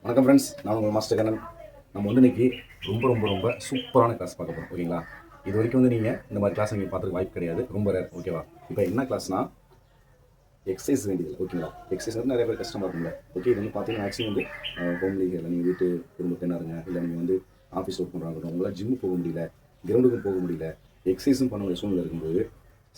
வணக்கம் ஃப்ரெண்ட்ஸ், நான் உங்கள் மாஸ்டர் கண்ணன். நம்ம வந்து இன்றைக்கி ரொம்ப சூப்பரான கிளாஸ் பார்க்க போகிறோம். ஓகேங்களா? இது வரைக்கும் வந்து நீங்கள் இந்த மாதிரி கிளாஸ் நீங்கள் பார்த்துக்க வாய்ப்பு கிடையாது, ரொம்ப ரேர். ஓகேவா? இப்போ என்ன கிளாஸ்னால் எக்ஸசைஸ் வேண்டியது. ஓகேங்களா? எக்ஸசைஸ் வந்து நிறைய பேர் கஷ்டமாக இருக்கும்ல. ஓகே, இது வந்து பார்த்தீங்கன்னா மேக்ஸிமம் வந்து ஹோம்லி இல்லை, நீங்கள் வீட்டு குடும்பத்தினா இருங்க, இல்லை நீங்கள் வந்து ஆஃபீஸ் ஒர்க் பண்ணுறாங்க, உங்களால் ஜிம்மு போக முடியல, கிரவுண்டுக்கும் போக முடியல, எக்ஸசைஸும் பண்ண முடிய சூழ்நிலை இருக்கும்போது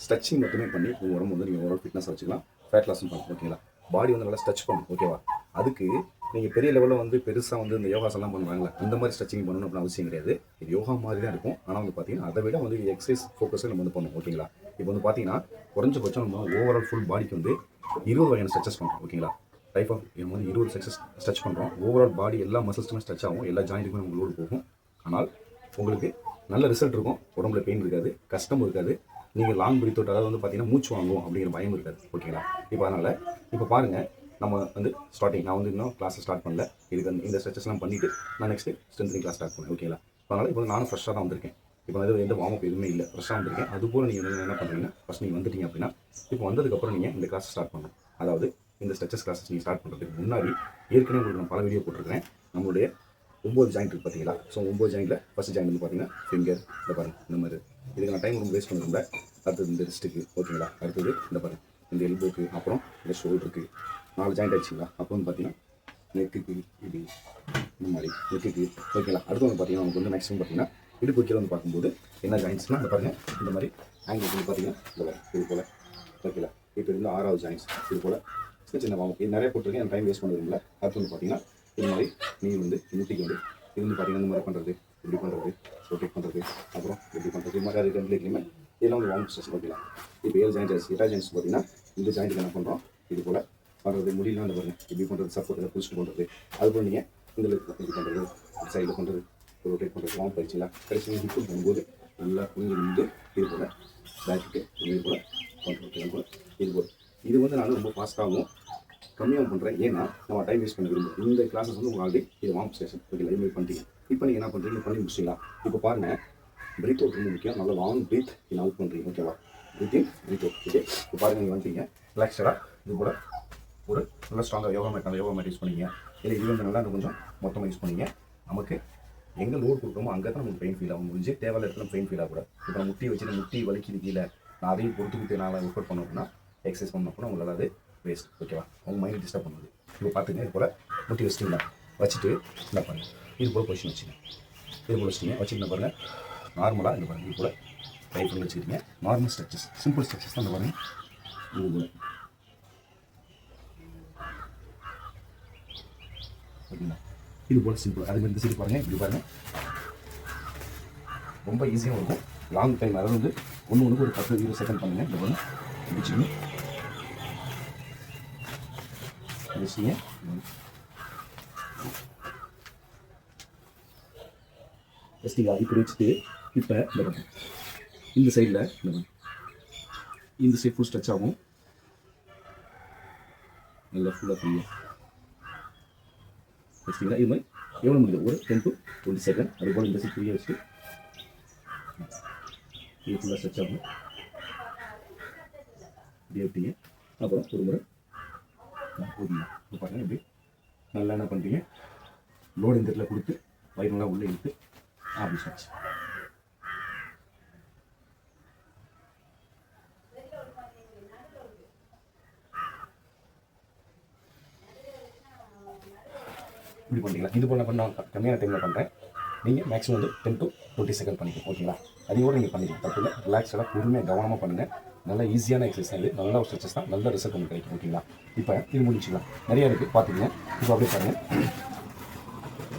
ஸ்ட்ரெச்சிங் மட்டுமே பண்ணி உங்கள் உடம்பு வந்து நீங்கள் ஓரளவு ஃபிட்னஸ் வச்சுக்கலாம், ஃபேட் லாஸும் பண்ணலாம். ஓகேங்களா? பாடி வந்து நல்லா ஸ்ட்ரெச் பண்ணணும். ஓகேவா? அதுக்கு நீங்கள் பெரிய லெவலில் வந்து பெருசாக வந்து இந்த யோகாசெல்லாம் பண்ணுவாங்களே, அந்த மாதிரி ஸ்ட்ரெச்சிங் பண்ணணும் அப்படின்னு அவசியம் கிடையாது. இது யோகா மாதிரி தான் இருக்கும். ஆனால் வந்து பார்த்தீங்கன்னா அதை விட வந்து எக்ஸசைஸ் ஃபோக்கஸில் நம்ம வந்து பண்ணணும். ஓகேங்களா? இப்போ வந்து பார்த்தீங்கன்னா குறைஞ்சபட்சம் நம்ம ஓவரால் ஃபுல் பாடிக்கு வந்து 20 வகையான ஸ்ட்ரெச்சஸ் பண்ணுறோம். ஓகேங்களா? டைப் ஆஃப் நம்ம வந்து 20 ஸ்ட்ரெச்சஸ் ஸ்ட்ரெச் பண்ணுறோம். ஓவரால் பாடி எல்லா மசில்ஸுமே ஸ்ட்ரெச் ஆகும், எல்லா ஜாயிண்ட்டுக்குமே நம்ம லோடு போகும். ஆனால் உங்களுக்கு நல்ல ரிசல்ட் இருக்கும், உடம்புல பெயின் இருக்காது, கஷ்டம் இருக்காது, நீங்கள் லாங் பிரீத் அவுட், அதாவது வந்து பார்த்தீங்கன்னா மூச்சு வாங்குவோம் அப்படிங்கிற பயம் இருக்காது. ஓகேங்களா? இப்போ அதனால் இப்போ பாருங்கள், நம்ம வந்து ஸ்டார்டிங் நான் வந்து இன்னும் கிளாஸை ஸ்டார்ட் பண்ணல. இதுக்கு இந்த ஸ்ட்ரெச்சஸ்லாம் பண்ணிவிட்டு நான் நெக்ஸ்ட்டு ஸ்ட்ரென்த்னிங் கிளாஸ் ஸ்டார்ட் பண்ணேன். ஓகேங்களா? அதனால் இப்போ நானும் ஃப்ரெஷ்ஷாக தான் வந்திருக்கேன். இப்போ வந்து எந்த வார்ம் அப் எதுவுமே இல்லை, ஃப்ரெஷ்ஷாக வந்திருக்கேன். அதுபோல் நீங்கள் வந்து என்ன பண்ணுறீங்கன்னா, ஃபஸ்ட் நீங்கள் வந்துட்டீங்க அப்படின்னா இப்போ வந்ததுக்கப்புறம் நீங்கள் இந்த கிளாஸ் ஸ்டார்ட் பண்ணணும். அதாவது இந்த ஸ்ட்ரெச்சஸ் கிளாஸஸ் நீங்கள் ஸ்டார்ட் பண்ணுறதுக்கு முன்னாடி ஏற்கனவே உங்களுக்கு நான் பல வீடியோ போட்டிருக்கிறேன். நம்மளுடைய 9 ஜாயிண்ட் இருக்குது பார்த்தீங்களா? ஸோ 9 ஜாயிண்டில் ஃபஸ்ட் ஜாயிண்ட் வந்து பார்த்தீங்கன்னா ஃபிங்கர், இந்த பாருங்கள், இந்த மாதிரி. இதுக்கு நான் டைம் ரொம்ப வேஸ்ட் பண்ணிருந்தேன். அடுத்தது இந்த ரிஸ்ட்டுக்கு. ஓகேங்களா? அடுத்தது இந்த பாருங்கள், இந்த எல்போக்கு, அப்புறம் இந்த ஷோல்டருக்கு 4 ஜாயிண்ட் ஆயிடுச்சுங்களா? அப்புறம் வந்து பார்த்தீங்கன்னா நெக்குக்கு, இது இந்த மாதிரி நெக்குக்கு. ஓகேங்களா? அடுத்து வந்து பார்த்தீங்கன்னா நமக்கு வந்து மேக்ஸிமம் பார்த்தீங்கன்னா இடுப்பு கீழே வந்து பார்க்கும்போது என்ன ஜாயின்ட்ஸ்னால் அந்த பாருங்கள், இந்த மாதிரி ஆங்கிள் வந்து பார்த்தீங்கன்னா இந்த மாதிரி இது போல். ஓகேங்களா? இப்போ இருந்து 6வது ஜாயின்ட்ஸ் இது போல் சின்ன சின்ன வாங்க. இது நிறைய போட்டிருக்கேன், எனக்கு டைம் வேஸ்ட் பண்ணுறதுல. அடுத்து வந்து பார்த்தீங்கன்னா இது மாதிரி நீ வந்து முட்டிக்கு வந்து இது வந்து பார்த்தீங்கன்னா இந்த மாதிரி பண்ணுறது, இப்படி பண்ணுறது, ரொட்டேட் பண்ணுறது, அப்புறம் இப்படி பண்ணுறது, இது மாதிரி அது ரெண்டுலேயுமே இதெல்லாம் வந்து வார்ம் ஸ்ட்ரெஸ். ஓகேங்களா? இப்போ 7 ஜாயிண்ட் ஆச்சு. 8வது ஜாயின்ட்ஸ் பார்த்தீங்கன்னா இந்த ஜாயிண்ட்டுக்கு என்ன பண்ணுறோம், இது போல் பண்ணுறது, முடியலாம் அந்த பாருங்கள், இப்படி பண்ணுறது, சப்போர்ட்டில் புடிச்சிட்டு பண்ணுறது. அதுபோல் நீங்கள் இந்த இப்படி பண்ணுறது, சைடில் பண்ணுறது, ரொட்டேட் பண்ணுறது, வார்ம் பயிற்சிங்களா? கடைசி ஹிப்பு போகும்போது நல்லா குனிஞ்சு நின்று இது போல் பேக்குக்கு இது போல் பண்ணுறது போல் இது போல். இது வந்து நான் ரொம்ப ஃபாஸ்ட்டாகவும் கம்மியாக பண்ணுறேன். ஏன்னா நம்ம டைம் வேஸ்ட் பண்ண விரும்புகிறேன். இந்த கிளாஸஸ் வந்து உங்களுக்கு ஆல்ரெடி இது வார்ம் ஸ்டேஷன். ஓகே, லைவ் பண்ணிட்டீங்க. இப்போ நீங்கள் என்ன பண்ணுறீங்க, பண்ணி முடிச்சிங்களா? இப்போ பாருங்கள், பிரீத் அவுட் ரொம்ப முக்கியம். நல்லா லாங் பிரீத் நீங்கள் அவுட் பண்ணுறீங்க. ஓகேவா? Breath in, breathe out. Okay, இப்போ பாருங்கள், நீங்கள் வந்துட்டீங்க ரிலாக்ஸடாக. இது கூட ஒரு நல்லா ஸ்ட்ராங்காக யோகா மேட் யூஸ் பண்ணிங்க, இல்லை இது வந்து நல்லா கொஞ்சம் மொத்தமாக யூஸ் பண்ணிங்க. நமக்கு எங்கே லோட் கொடுக்குறோமோ அங்கே தான் நமக்கு பெயின் ஃபீல் ஆகும். முடிஞ்சு தேவையில்ல இடத்துல பெயின் ஃபீல் ஆகக்கூடாது. இப்போ நான் முட்டி வச்சுட்டு முட்டி வலிக்குது கீழே, நான் அதையும் பொறுத்துக்கிட்டு நான் ஒர்க் அவுட் பண்ணோம் அப்படின்னா, எக்ஸசைஸ் பண்ணோம் அப்படின்னா உங்களால் அது வேஸ்ட். ஓகேவா? அவங்க மைண்ட் டிஸ்டர்ப் பண்ணுது. இப்போ பார்த்துங்க, இது போல் முட்டி வச்சுட்டிங்களா? வச்சுட்டு என்ன பாருங்கள், இது போல் பொசிஷன் வச்சுங்க. இது போல் வச்சுட்டிங்க, வச்சுட்டு பாருங்கள், நார்மலாக இந்த பாருங்கள், இது போல் ட்ரை பண்ணி வச்சுக்கிட்டீங்க. நார்மல் ஸ்ட்ரெச்சஸ், சிம்பிள் ஸ்ட்ரெச்சஸ் தான். இந்த பாருங்கள், இது போல். ஓகேங்களா? இது போல் சிம்பிள். அதுமாதிரி இந்த சைடு பாருங்கள், இப்படி பாருங்கள், ரொம்ப ஈஸியாக இருக்கும். லாங் டைம், அதாவது வந்து ஒன்று ஒரு 10-20 செகண்ட் பண்ணுங்கள். இந்த பாருங்கள், வச்சுக்கோங்க, வச்சுங்க. வச்சுட்டீங்களா? இப்படி வச்சுட்டு இப்போ இந்த பாருங்கள், இந்த சைடில் இந்த சைட் ஃபுல் ஸ்ட்ரெச் ஆகும். நல்லா ஃபுல்லாக ஃப்ரீயாக வச்சுட்டிங்களா? இது மாதிரி எவ்வளோ முடியுது, ஒரு 10 to 20 செகண்ட். அதுபோல் இந்த சைட் ஃப்ரீயாக வச்சுட்டு இது ஃபுல்லாக ஸ்ட்ரெச் ஆகும். இப்படி விட்டீங்க. அப்புறம் ஒரு முறை போதுங்க. இப்போ பாருங்கள், இப்படி நல்லா என்ன பண்ணுறீங்க, லோடு இந்த இடத்துல கொடுத்து வயிறு நல்லா உள்ளே இழுத்து அப்படி ஸ்ட்ரெச். இப்படி பண்ணுறீங்களா? இது போல் நான் கம்மியான டைமில் பண்ணுறேன். நீங்கள் மேக்ஸிமம் வந்து 10 to 20 செகண்ட் பண்ணிக்கலாம். ஓகேங்களா? அதையோடு நீங்கள் பண்ணிக்கலாம், தப்பு இல்லை. ரிலாக்ஸாக பொறுமையாக கவனமாக பண்ணுங்கள். நல்ல ஈஸியான எக்ஸசைஸ் தான் இது, நல்ல ஒரு ஸ்ட்ரெச்சஸ் தான், நல்ல ரிசல்ட் உங்களுக்கு கிடைக்கும். ஓகேங்களா? இப்போ இது முடிச்சுக்கலாம். நிறையா இருக்குது பார்த்துங்க. இப்போ அப்படியே பாருங்கள்,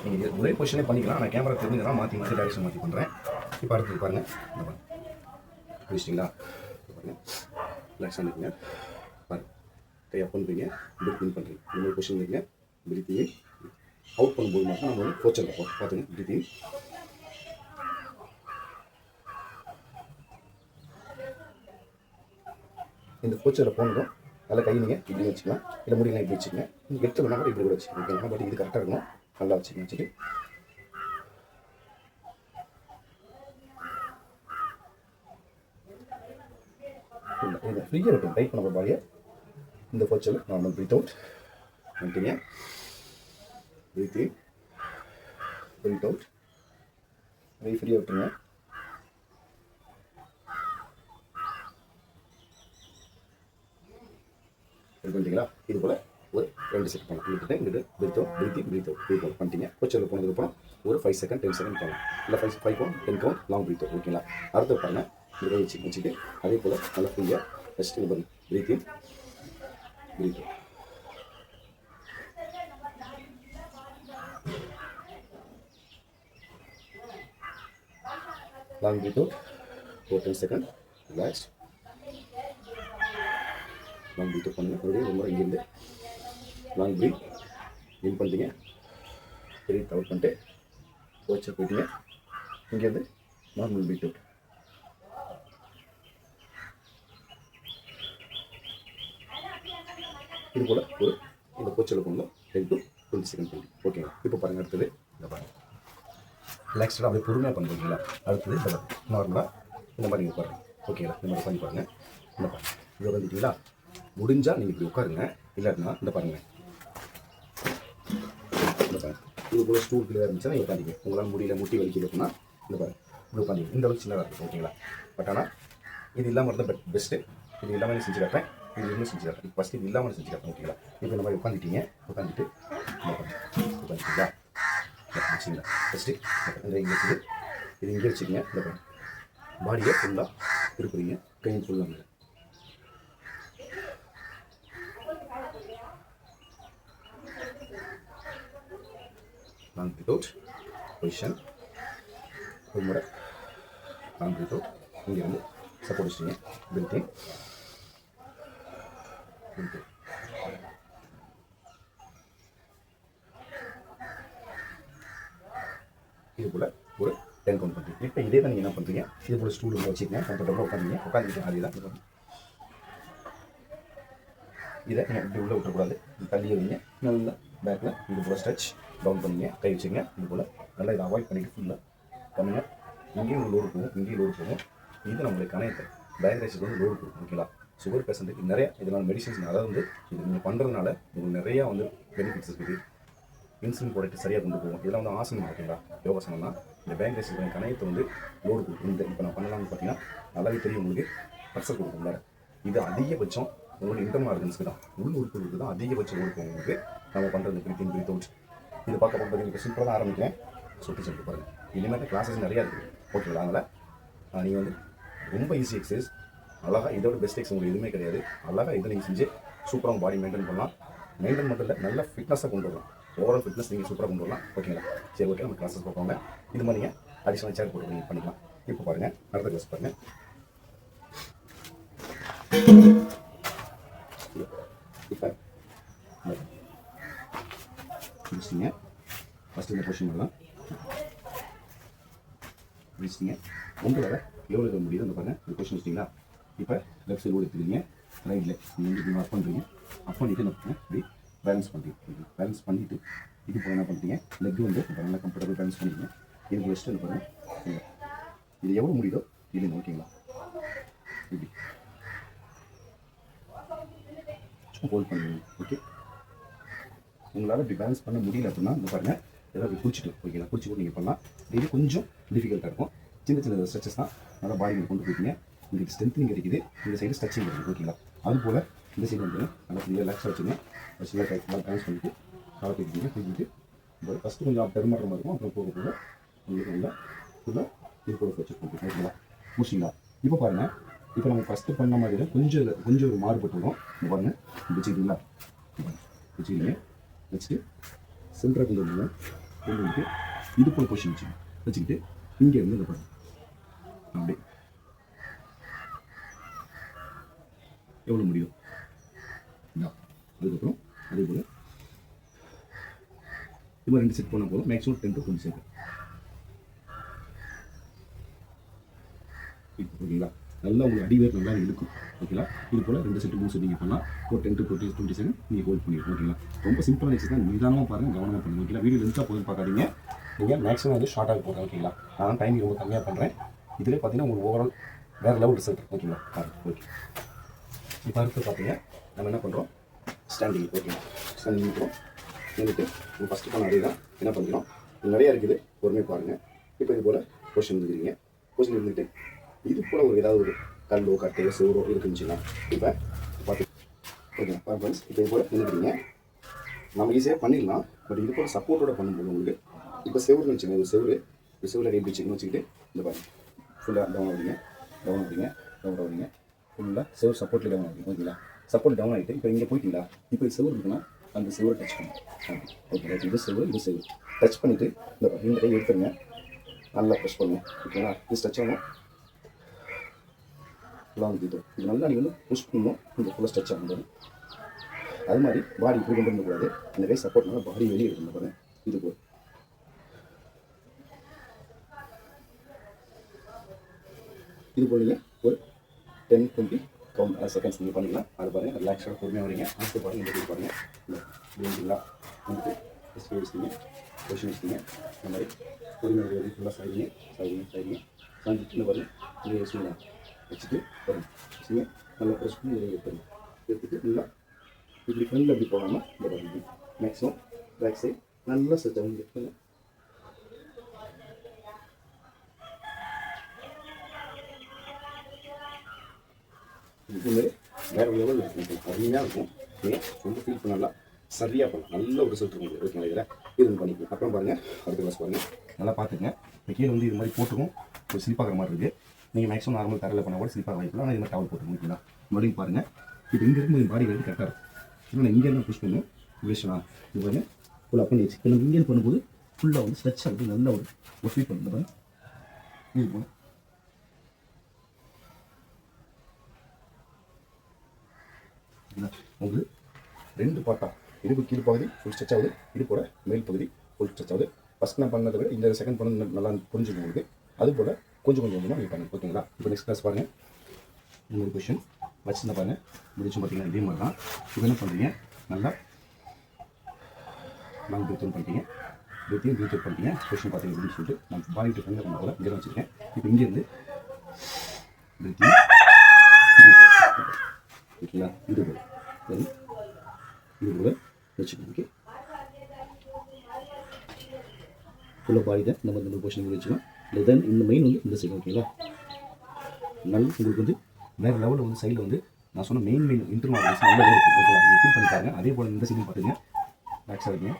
நீங்கள் ஒரே பொசிஷனே பண்ணிக்கலாம். நான் கேமரா தெரிஞ்சுன்னா மாற்றி டைரக்ஷன் மாற்றி பண்ணுறேன். இப்போ அடுத்தது பாருங்கள், இந்த பாருங்கள், முடிச்சிட்டிங்களா? பாருங்கள், ரிலாக்ஸாக இருக்குங்க. பாருங்கள், கை அப் பண்ணுறீங்க, பிரீத் இன் பண்ணுறீங்க, இந்த மாதிரி பொசிஷன் இருக்குங்க. பிரீத்திங் அவுட் பண்ணும்போது மட்டும் நம்ம வந்து போச்சல் வைப்போம். பார்த்துங்க, பிரீத்திங் இந்த போச்சரை போனதும் நல்லா கை நீங்கள் இப்படி வச்சுக்கலாம், இல்லை முடியலாம் இப்படி வச்சுக்கோங்க. நீங்கள் எடுத்து வேணா கூட இப்படி கூட வச்சுக்கோங்க. ஓகேங்களா? பட் இது கரெக்டாக இருக்கணும். நல்லா வச்சுக்கோங்க. வச்சுட்டு இதை ஃப்ரீயாக விட்டு டைப் பண்ண பாடியை இந்த போச்சல் நார்மல் பிரீத் அவுட் பண்ணிட்டீங்க. Breath in, breathe out. கை ஃப்ரீயாக விட்டுருங்க. இது பண்ணிட்டீங்களா? இது போல் ஒரு 2 செட் பண்ணலாம். விட்டுட்டு இங்கிட்டு breath out, breath in, breathe out, breath out பண்ணிட்டீங்க. கொச்சரில் போனதுக்கப்புறம் ஒரு 5 செகண்ட் 10 செகண்ட் போகலாம். இல்லை 5 count 10 count long breath out. ஓகேங்களா? அடுத்த பாருங்க, இதை வச்சுட்டு அதே போல் நல்லா ஃப்ரீயாக ஃபஸ்ட்டு இது பண்ணி breathe in, breathe out. Long breath out ஒரு 10 second relax. Long breath out பண்ணுங்கள். மறுபடியும் ஒரு முறை இங்கேருந்து லாங் பிரீத் இன் பண்ணிட்டீங்க, பிரீத் அவுட் பண்ணிட்டு போச்சு போயிட்டீங்க. இங்கேருந்து நார்மல் பிரீத் அவுட். இது போல் ஒரு இந்த போச்சல் போகணும் 10 to 20 செகண்ட் பண்ணி. ஓகேங்களா? இப்போ பாருங்கள், அடுத்தது இந்த பாருங்கள் ரிலாக்ஸ்டாக அப்படியே பொறுமையாக பண்ணுறீங்களா? அடுத்தது இந்த பாருங்கள் நார்மலாக இந்த மாதிரி நீங்கள் பாருங்கள். ஓகேங்களா? இந்த மாதிரி பண்ணி பாருங்கள். இந்த பாருங்கள் இதை வந்துட்டீங்களா? முடிஞ்சால் நீங்கள் இப்படி உட்காருங்க, இல்லாட்டினா இந்த பாருங்கள் இந்த பாருங்கள் இது போல் ஸ்டூல் கீழே இருந்துச்சுன்னா நீங்கள் உட்காந்துங்க. உங்களால் முடியல, முட்டி வலிக்குது அப்படின்னா இந்த பாருங்கள் இப்படி உட்காந்துங்க. இந்த அளவுக்கு சின்னதாக இருக்கும். ஓகேங்களா? பட் ஆனால் இது இல்லாமல் இருந்தால் பெஸ்ட்டு. இது இல்லாமல் செஞ்சு காட்டுறேன், இது இன்னும் செஞ்சு காட்டுறேன். ஃபஸ்ட்டு இது இல்லாமல் செஞ்சு காட்டுறேன். ஓகேங்களா? இப்போ இந்த மாதிரி உட்காந்துட்டீங்க. உட்காந்துட்டு உட்காந்துட்டீங்களா? வச்சுங்களா? ஃபஸ்ட்டு இந்த இங்கே வச்சுது, இது இங்கே வச்சுக்கோங்க. இந்த பாருங்கள் பாடியை ஃபுல்லாக திருப்புறீங்க, கையை ஃபுல்லாக லாங் பிரீத் அவுட் பொசிஷன். ஒரு முறை லாங் பிரீத் அவுட். இங்கே வந்து சப்போர்ட் வச்சுங்க. Breath in, breathe out. இது போல் ஒரு 10 கவுண்ட் பண்ணுறீங்க. இப்போ இதே தான் நீங்கள் என்ன பண்ணுறீங்க, இது போல் ஸ்டூல் வச்சுக்கங்க. கம்ஃபர்டபுளாக உட்காந்துட்டு அதே தான் இதை நீங்கள் இப்படி உள்ளே விட்டக்கூடாது, தள்ளி வைங்க. நல்லா பேக்கில் இது போல் ஸ்ட்ரெச் டவுன் பண்ணிங்க, கை வச்சுங்க. இது போல் நல்லா இதை அவாய்ட் பண்ணிவிட்டு ஃபுல்லாக பண்ணுங்க. இங்கேயும் ஒரு லோடு போகும், இங்கேயும் லோடு போகும். இது நம்மளுக்கு கணையத்தை டயக்ரைஸுக்கு வந்து லோடு கொடுக்கும். ஓகேங்களா? சுகர் பேஷண்ட்டுக்கு நிறையா இதனால் மெடிசன்ஸ், அதாவது வந்து இது நீங்கள் பண்ணுறதுனால உங்களுக்கு நிறையா வந்து பெனிஃபிட்ஸ் இருக்குது. இன்சுலின் ப்ராடக்ட் சரியாக கொண்டு போகும். இதெல்லாம் வந்து ஆசனம். ஓகேங்களா? யோகாசனம் தான். இந்த டயக்ரைஸ் கணையத்தை வந்து லோடு கொடுக்கும். இந்த இப்போ நான் பண்ணலாம்னு பார்த்தீங்கன்னா நல்லாவே தெரியும் உங்களுக்கு, ப்ரெஷர் கொடுக்கும்ல. இது அதிகபட்சம் உங்களுக்கு இன்டர்னல் ஆர்கன்ஸ்க்கு தான், உள் உறுப்புகளுக்கு தான் அதிகபட்சம் லோடு போகும் உங்களுக்கு நம்ம பண்ணுறது. Breath in, breathe out. இது பார்க்க பார்த்தீங்கன்னா சிம்பிளாக தான் ஆரம்பிக்கிறேன். சுற்றி செஞ்சு பாருங்கள். இனிமேல் கிளாஸஸ் நிறையா இருக்குது. ஓகேங்களா? அதனால் நீங்கள் வந்து ரொம்ப ஈஸி எக்ஸசைஸ், அழகாக இதோட பெஸ்ட் எக்ஸஸ் உங்களுக்கு எதுவுமே கிடையாது. அழகாக இதை நீங்கள் செஞ்சு சூப்பராக பாடி மெயின்டைன் பண்ணலாம். மெயின்டைன் மட்டும் இல்லை, நல்ல ஃபிட்னஸாக கொண்டு வரலாம். ஓவரால் ஃபிட்னஸ் நீங்கள் சூப்பராக கொண்டு வரலாம். ஓகேங்களா? சரி, ஓகே, நம்ம கிளாஸஸ் பார்ப்பாங்க. இது மாதிரி நீங்கள் அடிஷனல் சேர் போட்டு நீங்கள் பண்ணிக்கலாம். இப்போ பாருங்கள், அடுத்த கிளாஸ் பாருங்கள். இப்போ முடிச்சிட்டிங்க. ஃபஸ்ட்டு இந்த பொசிஷன் வரலாம். முடிச்சிட்டிங்க. உங்களால் எவ்வளோ முடியுது அந்த பாருங்கள். இந்த பொசிஷன் வச்சிட்டிங்களா? இப்போ லெஃப்ட் சைடு எடுத்துக்கிறீங்க, ரைட் லெக் நீங்கள் இப்படி அப் பண்ணுறீங்க. அப் பண்ணிவிட்டு என்ன பண்ணுங்க, இப்படி பேலன்ஸ் பண்ணுறீங்க. பேலன்ஸ் பண்ணிவிட்டு இது போல் என்ன பண்ணுறீங்க, லெக் வந்து நல்லா கம்ஃபர்டபுள் பேலன்ஸ் பண்ணிக்கங்க. இது வச்சுட்டு என்ன பாருங்கள், இது எவ்வளோ முடியுதோ இது. ஓகேங்களா? இப்படி ஹோல்ட் பண்ணுவீங்க. ஓகே, உங்களால் இப்படி பேலன்ஸ் பண்ண முடியல அப்படின்னா இந்த பாருங்கள், ஏதாவது பிடிச்சிட்டு ஓகேங்களா, பிடிச்சி கூட நீங்கள் பண்ணலாம். இது கொஞ்சம் டிஃபிகல்ட்டாக இருக்கும். சின்ன சின்ன ஸ்ட்ரெச்சஸ் தான். நல்லா பாடியில் கொண்டு போய்ட்டீங்க. உங்களுக்கு ஸ்ட்ரென்த்னிங் கிடைக்குது, இந்த சைடு ஸ்ட்ரெச்சிங் கிடைக்குது. ஓகேங்களா? அதுபோல் இந்த சைடு வந்து நல்லா கொஞ்சம் ரிலாக்ஸாக வச்சுங்க. வச்சு பேலன்ஸ் பண்ணிவிட்டு காலை தூக்கிட்டீங்க. தூக்கிட்டு ஃபஸ்ட்டு கொஞ்சம் பெருமாற்றமாக இருக்கும். அப்புறம் போக போக உங்களுக்கு நல்லா ஃபுல்லாக இது கூட வச்சு போட்டு ஓகேங்களா? முடிச்சிங்களா? இப்போ பாருங்கள், இப்போ நம்ம ஃபஸ்ட்டு பண்ண மாதிரி கொஞ்சம் ஒரு மாறுபட்டு வரும். இந்த பாருங்கள், வச்சுக்கிட்டீங்களா? வச்சுக்கிங்க. வச்சுட்டு சென்டராக கொண்டு வந்துட்டு இது போல் பொசிஷன் வச்சுக்கிட்டு இங்கே இருந்து இந்த பாருங்கள் அப்படி எவ்வளோ முடியும். அதுக்கப்புறம் அதே போல் இப்போ 2 செட் பண்ணால் போதும். Maximum 10 to 20 second. ஓகேங்களா? நல்லா உங்களுக்கு அடிவேர் நல்லா இருக்கும். ஓகேங்களா? இது போல் 2 செட்டு 3 செட் நீங்கள் பண்ணலாம். ஒரு 10 to 20 செகண்ட் நீங்கள் ஹோல்ட் பண்ணிடுங்க. ஓகேங்களா? ரொம்ப சிம்பிளான எக்ஸசைஸ் தான். நிதானமாக பாருங்கள், கவனமாக பண்ணுங்கள். ஓகேங்களா? வீடியோ லென்த்தாக போதும் பார்க்காதீங்க. நீங்கள் மேக்ஸிமம் வந்து ஷார்ட்டாக போடுறேன். ஓகேங்களா? நான் டைம் ரொம்ப கம்மியாக பண்ணுறேன். இதில் பார்த்தீங்கன்னா உங்களுக்கு ஓவரால் வேறு லெவல் ரிசல்ட். ஓகேங்களா? ஓகே, இப்போ அடுத்து பார்த்தீங்க நம்ம என்ன பண்ணுறோம், ஸ்டாண்டிங். ஓகேங்களா? ஸ்டாண்டிங் பண்ணுறோம். நின்றுட்டு நம்ம ஃபஸ்ட்டு பண்ண அதே தான் என்ன பண்ணிக்கிறோம், நிறையா இருக்குது பொறுமையாக பாருங்கள். இப்போ இது போல் பொசிஷன் இருந்துக்கிறீங்க. பொசிஷன் இருந்துட்டு இது போல் ஒரு ஏதாவது ஒரு கல்லோ கட்டையோ செவரோ இருக்குன்னு இப்போ பார்த்து ஓகே ஃப்ரெண்ட்ஸ். இப்போ இது போல் நின்றுக்கிறீங்க. நம்ம ஈஸியாக பண்ணிடலாம். பட் இது போல் சப்போர்ட்டோட பண்ணும்போது உங்களுக்கு இப்போ செவருன்னு வச்சுக்கோங்க. இது செவரில் கை பிடிச்சிங்கன்னு வச்சுக்கிட்டு இந்த பாருங்க ஃபுல்லாக டவுன் ஆகுறீங்க, டவுன் ஆகுறீங்க, டவுன் ஆகுறீங்க, ஃபுல்லாக செவர் சப்போர்ட்டில் டவுன் ஆகுறீங்க. ஓகேங்களா, சப்போர்ட் டவுன் ஆகிட்டு இப்போ இங்கே போயிட்டீங்களா, இப்போ இது செவர் இருக்குன்னா அந்த செவரை டச் பண்ணுங்க. ஓகே, இது செவர் டச் பண்ணிவிட்டு இந்த கை எடுத்துருங்க, நல்லா ப்ரெஸ் பண்ணுங்க. ஓகேங்களா, இது டச் ஆகும் ஃபுல்லாக வந்து இது நல்லா நீங்கள் வந்து புஷ் பண்ணணும். இந்த ஃபுல்லாக ஸ்ட்ரெச் ஆகும். அது மாதிரி பாடி இப்படி கொண்டு வரக்கூடாது. இந்த கை சப்போர்ட் பண்ணால் பாடி வெளியே எடுக்கணும் பாருங்க. இது போல் நீங்கள் ஒரு 10-20 கவுண்ட் செகண்ட்ஸ் நீங்கள் பண்ணிக்கலாம். அது பாருங்கள் ரிலாக்ஸாக பொறுமையாக வரீங்க. அடுத்து பாருங்கள் இந்த பாருங்கள் இல்லைங்களா வந்துட்டு ஃபஸ்ட்டு வச்சுட்டீங்க, பொசிஷன் வச்சுட்டீங்க. இந்த மாதிரி பொறுமையாக வரைக்கும் ஃபுல்லாக சாய்ங்க சாய்ஞ்சிட்டு இந்த பாருங்கள் இங்கே வச்சுங்களா வச்சுட்டு பாருங்கள் வச்சுங்க. நல்லா ப்ரெஸ் பண்ணி இதை எடுத்துட்டு நல்லா இப்படி ஃப்ரெண்டில் அப்படி போகாமல் இந்த பாருங்க மேக்ஸிமம் பேக் சைட் நல்லா செட் ஆகும். எடுத்துங்க இதுமாதிரி வேறு லெவல் இருக்கும், அருமையாக இருக்கும். ரொம்ப ஃபீல் பண்ணலாம், சரியாக பண்ணலாம், நல்ல ஒரு ரிசல்ட் இருக்கும். ஓகேங்களா, இதில் இது பண்ணிக்கலாம். அப்புறம் பாருங்கள் அடுத்த கிளாஸ் பாருங்கள், நல்லா பார்த்துங்க. இப்போ கீழே வந்து இது மாதிரி போட்டுக்கும் ஒரு ஸ்லிப்பாகிற மாதிரி இருக்குது. நீங்கள் மேக்ஸிமம் நார்மல் தரையில் பண்ணால் கூட ஸ்லிப்பாக வாய்க்கலாம். ஆனால் இது மாதிரி டவல் போட்டுக்கணும். ஓகேங்களா, மறுபடியும் பாருங்கள். இப்போ இங்கே இருக்கும் பாடி வந்து கரெக்டாக இருக்கும். இதனால் இங்கேருந்து புஷ் பண்ணும் விஷ்ணா இது பாருங்க ஃபுல்லாக பண்ணிடுச்சு. இப்போ நம்ம இங்கேருந்து பண்ணும்போது ஃபுல்லாக வந்து ஸ்ட்ரெச் ஆகுது. நல்ல ஒரு ஃபீல் பண்ணுங்க பாருங்க. இது போல உங்களுக்கு 2 பார்ட்டாக இடுப்பு கீழ் பகுதி ஃபுல் ஸ்ட்ரெச் ஆகுது, இடுப்போட மேல் பகுதி ஃபுல் ஸ்ட்ரெச் ஆகுது. ஃபஸ்ட் நான் பண்ணதை விட இந்த செகண்ட் பண்ணது நல்லா புரிஞ்சுக்கணும் உங்களுக்கு. அது போல் கொஞ்சம் கொஞ்சமாக நீங்கள் பண்ணுங்க. ஓகேங்களா, இப்போ நெக்ஸ்ட் கிளாஸ் பாருங்கள். இன்னொரு கொஷின் வச்சுருந்தா பாருங்கள் முடிச்சும் பார்த்தீங்கன்னா இதே மாதிரி தான். இப்போ என்ன பண்ணுறீங்க, நல்லா லாங் பிரீத் பண்ணிட்டீங்க, பிரீத் பண்ணிட்டீங்க. கொஷின் பார்த்தீங்க அப்படின்னு சொல்லிட்டு நான் பாடி ஃப்ரெண்டில் பண்ண போல இங்கே வச்சுருக்கேன். இப்போ இங்கேருந்து பிரீத்திங் ஓகேங்களா, இது கூட வச்சுக்கணும். ஓகே, ஃபுல்லாக பாடி தான் நம்ம இந்த பொசிஷன் வச்சுக்கலாம். இல்லை தென் இந்த மெயின் வந்து இந்த சைடு. ஓகேங்களா, நல்ல உங்களுக்கு வந்து வேறு லெவலில் வந்து சைடில் வந்து நான் சொன்ன மெயின் இன்டர்னல் ஆர்கன்ஸ் நல்ல இருக்கும். ஓகேங்களா, நீங்கள் ஃபீல் பண்ணி பாருங்கள். அதே போல் இந்த சைடும் பார்த்துங்க ரிலாக்ஸாக இருக்குங்க.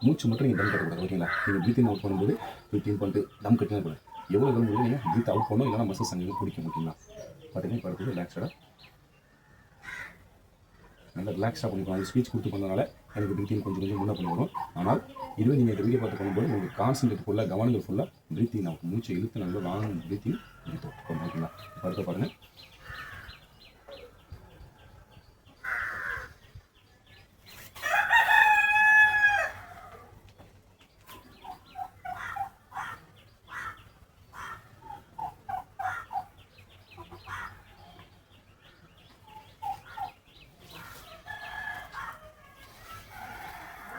மூச்சு மட்டும் நீங்கள் தம் கட்டக்கூடாது. ஓகேங்களா, நீங்கள் ப்ரீத்திங் அவுட் பண்ணும்போது ப்ரீத்திங் பண்ணிட்டு தம் கட்டினா கூட எவ்வளோ தம் முடியும் நீங்கள் ப்ரீத் அவுட் பண்ணணும். இல்லைனா மசில்ஸ் அங்கே பிடிக்கும். ஓகேங்களா, பார்த்தீங்கன்னா இப்போ அடுத்தது ரிலாக்ஸாக நல்லா ரிலாக்ஸாக பண்ணிக்கலாம். அது ஸ்பீச் கொடுத்து பண்ணனால எனக்கு ப்ரீத்திங் கொஞ்சம் முன்னே பண்ணி வரும். ஆனால் இதுவே நீங்கள் இந்த வீடியோ பார்த்து பண்ணும்போது உங்களுக்கு கான்சன்ட்ரேட் ஃபுல்லாக கவனங்கள் ஃபுல்லாக ப்ரீத்திங் நான் மூச்சை இழுத்து நல்லா லாங் ப்ரீத்திங் இழுத்து. ஓகேங்களா, அடுத்த பாருங்கள்.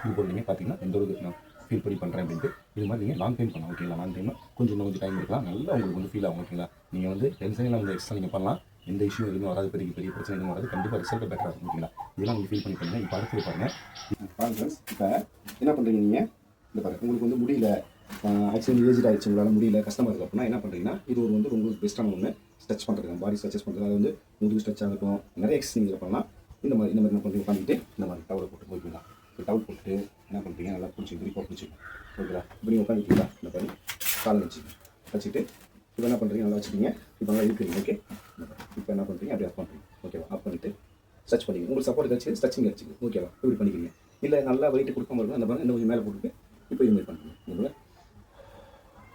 இது போல் நீங்கள் பார்த்தீங்கன்னா எந்த ஒரு நான் ஃபீல் பண்ணி பண்ணுறேன் அப்படின்ட்டு இது மாதிரி நீங்கள் லாங் டைம் பண்ணலாம். ஓகேங்களா, லாங் டைம் கொஞ்சம் டைம் இருக்கலாம். நல்லா உங்களுக்கு வந்து ஃபீல் ஆகும். ஓகேங்களா, நீங்கள் வந்து டென்ஷனில் வந்து எக்ஸ்ட்ரா நீங்கள் பண்ணலாம். எந்த இஷ்யூ எதுவும் வராது, பெரிய பிரச்சனை எதுவும் வராது. கண்டிப்பாக ரிசல்ட் பெட்டராக இருக்கும். ஓகேங்களா, இதெல்லாம் நீங்கள் ஃபீல் பண்ணி பண்ணுங்கள். இப்போ அடுத்து பாருங்கள். இப்போ என்ன பண்ணுறீங்க, நீங்கள் இந்த பாருங்கள் உங்களுக்கு வந்து முடியல, ஆக்சுவலி ஏஜ் ஆகிடுச்சு, உங்களால் முடியல, கஷ்டமாக இருக்குது அப்படின்னா என்ன பண்ணுறீங்கன்னா இது ஒரு வந்து உங்களுக்கு பெஸ்ட்டான ஒன்று ஸ்ட்ரெச் பண்ணுறது, பாடி ஸ்ட்ரெச்சஸ் பண்ணுறது. அது வந்து உங்களுக்கு ஸ்ட்ரெச் ஆகட்டும், நிறைய எக்ஸசைஸ் நீங்கள் பண்ணலாம். இந்த மாதிரி என்ன பண்ணுறீங்க, பண்ணிவிட்டு இந்த மாதிரி டவலை போட்டு போய்க்கலாம். இப்போ டவுல் போட்டுட்டு என்ன பண்ணுறீங்க, நல்லா பிடிச்சி குறிப்பாக பிடிச்சிக்கணும். ஓகேங்களா, இப்படி உட்காந்துக்கிட்டீங்களா, இந்த மாதிரி காலை வச்சுட்டு இப்போ என்ன பண்ணுறீங்க, நல்லா வச்சுக்கிங்க. இப்போ நல்லா இருக்கிறீங்க. ஓகே, இப்போ என்ன பண்ணுறீங்க, அப்படியே ஆஃப் பண்ணுறீங்க. ஓகேவா, ஆஃப் பண்ணிவிட்டு ஸ்ட்ரெச் பண்ணிங்க. உங்களுக்கு சப்போர்ட் கிடச்சி ஸ்ட்ரெச்சிங் கிடச்சிது. ஓகேவா, இப்படி பண்ணிக்கிறீங்க. இல்லை நல்லா வெயிட்டு கொடுக்காம இருக்கும் அந்த மாதிரி இன்னும் கொஞ்சம் மேலே போட்டுட்டு இப்போ இது மாதிரி பண்ணுறீங்க. ஓகேங்களா,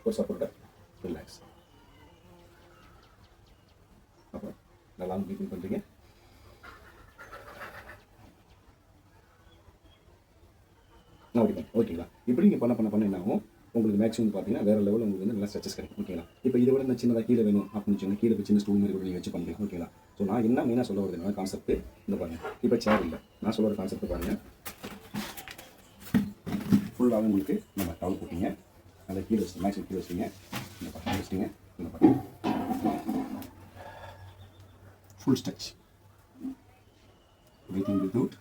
ஒரு சப்போர்ட்டாக ரிலாக்ஸ். அப்புறம் நல்லா ப்ரீத்திங் பண்ணுறீங்க. ஓகேங்களா, இப்படி நீங்கள் பண்ண என்ன ஆகும், உங்களுக்கு மேக்ஸிமம் பார்த்தீங்கன்னா வேறு லெவலில் உங்களுக்கு வந்து நல்லா ஸ்ட்ரெச்சஸ் கிடைக்கும். ஓகேங்களா, இப்போ இதை விட இந்த சின்னதாக கீழே வேணும் அப்படின்னு சொன்னால் கீழே சின்ன ஸ்டூல் மாதிரி கூட நீங்கள் வச்சு பண்ணுறீங்க. ஓகேங்களா, ஸோ நான் என்ன மெயினாக சொல்ல வருதுன்னா கான்செப்ட் இந்த பாருங்கள். இப்போ சேர் இல்லை, நான் சொல்ல ஒரு கான்செப்ட் பாருங்கள். ஃபுல்லாக உங்களுக்கு நம்ம டவல் போட்டிங்க, நல்லா கீழே வச்சு மேக்ஸிமம் கீழே வச்சிங்க, இந்த பக்கம் வச்சிங்க. இந்த பக்கம் full stretch, breathing with out.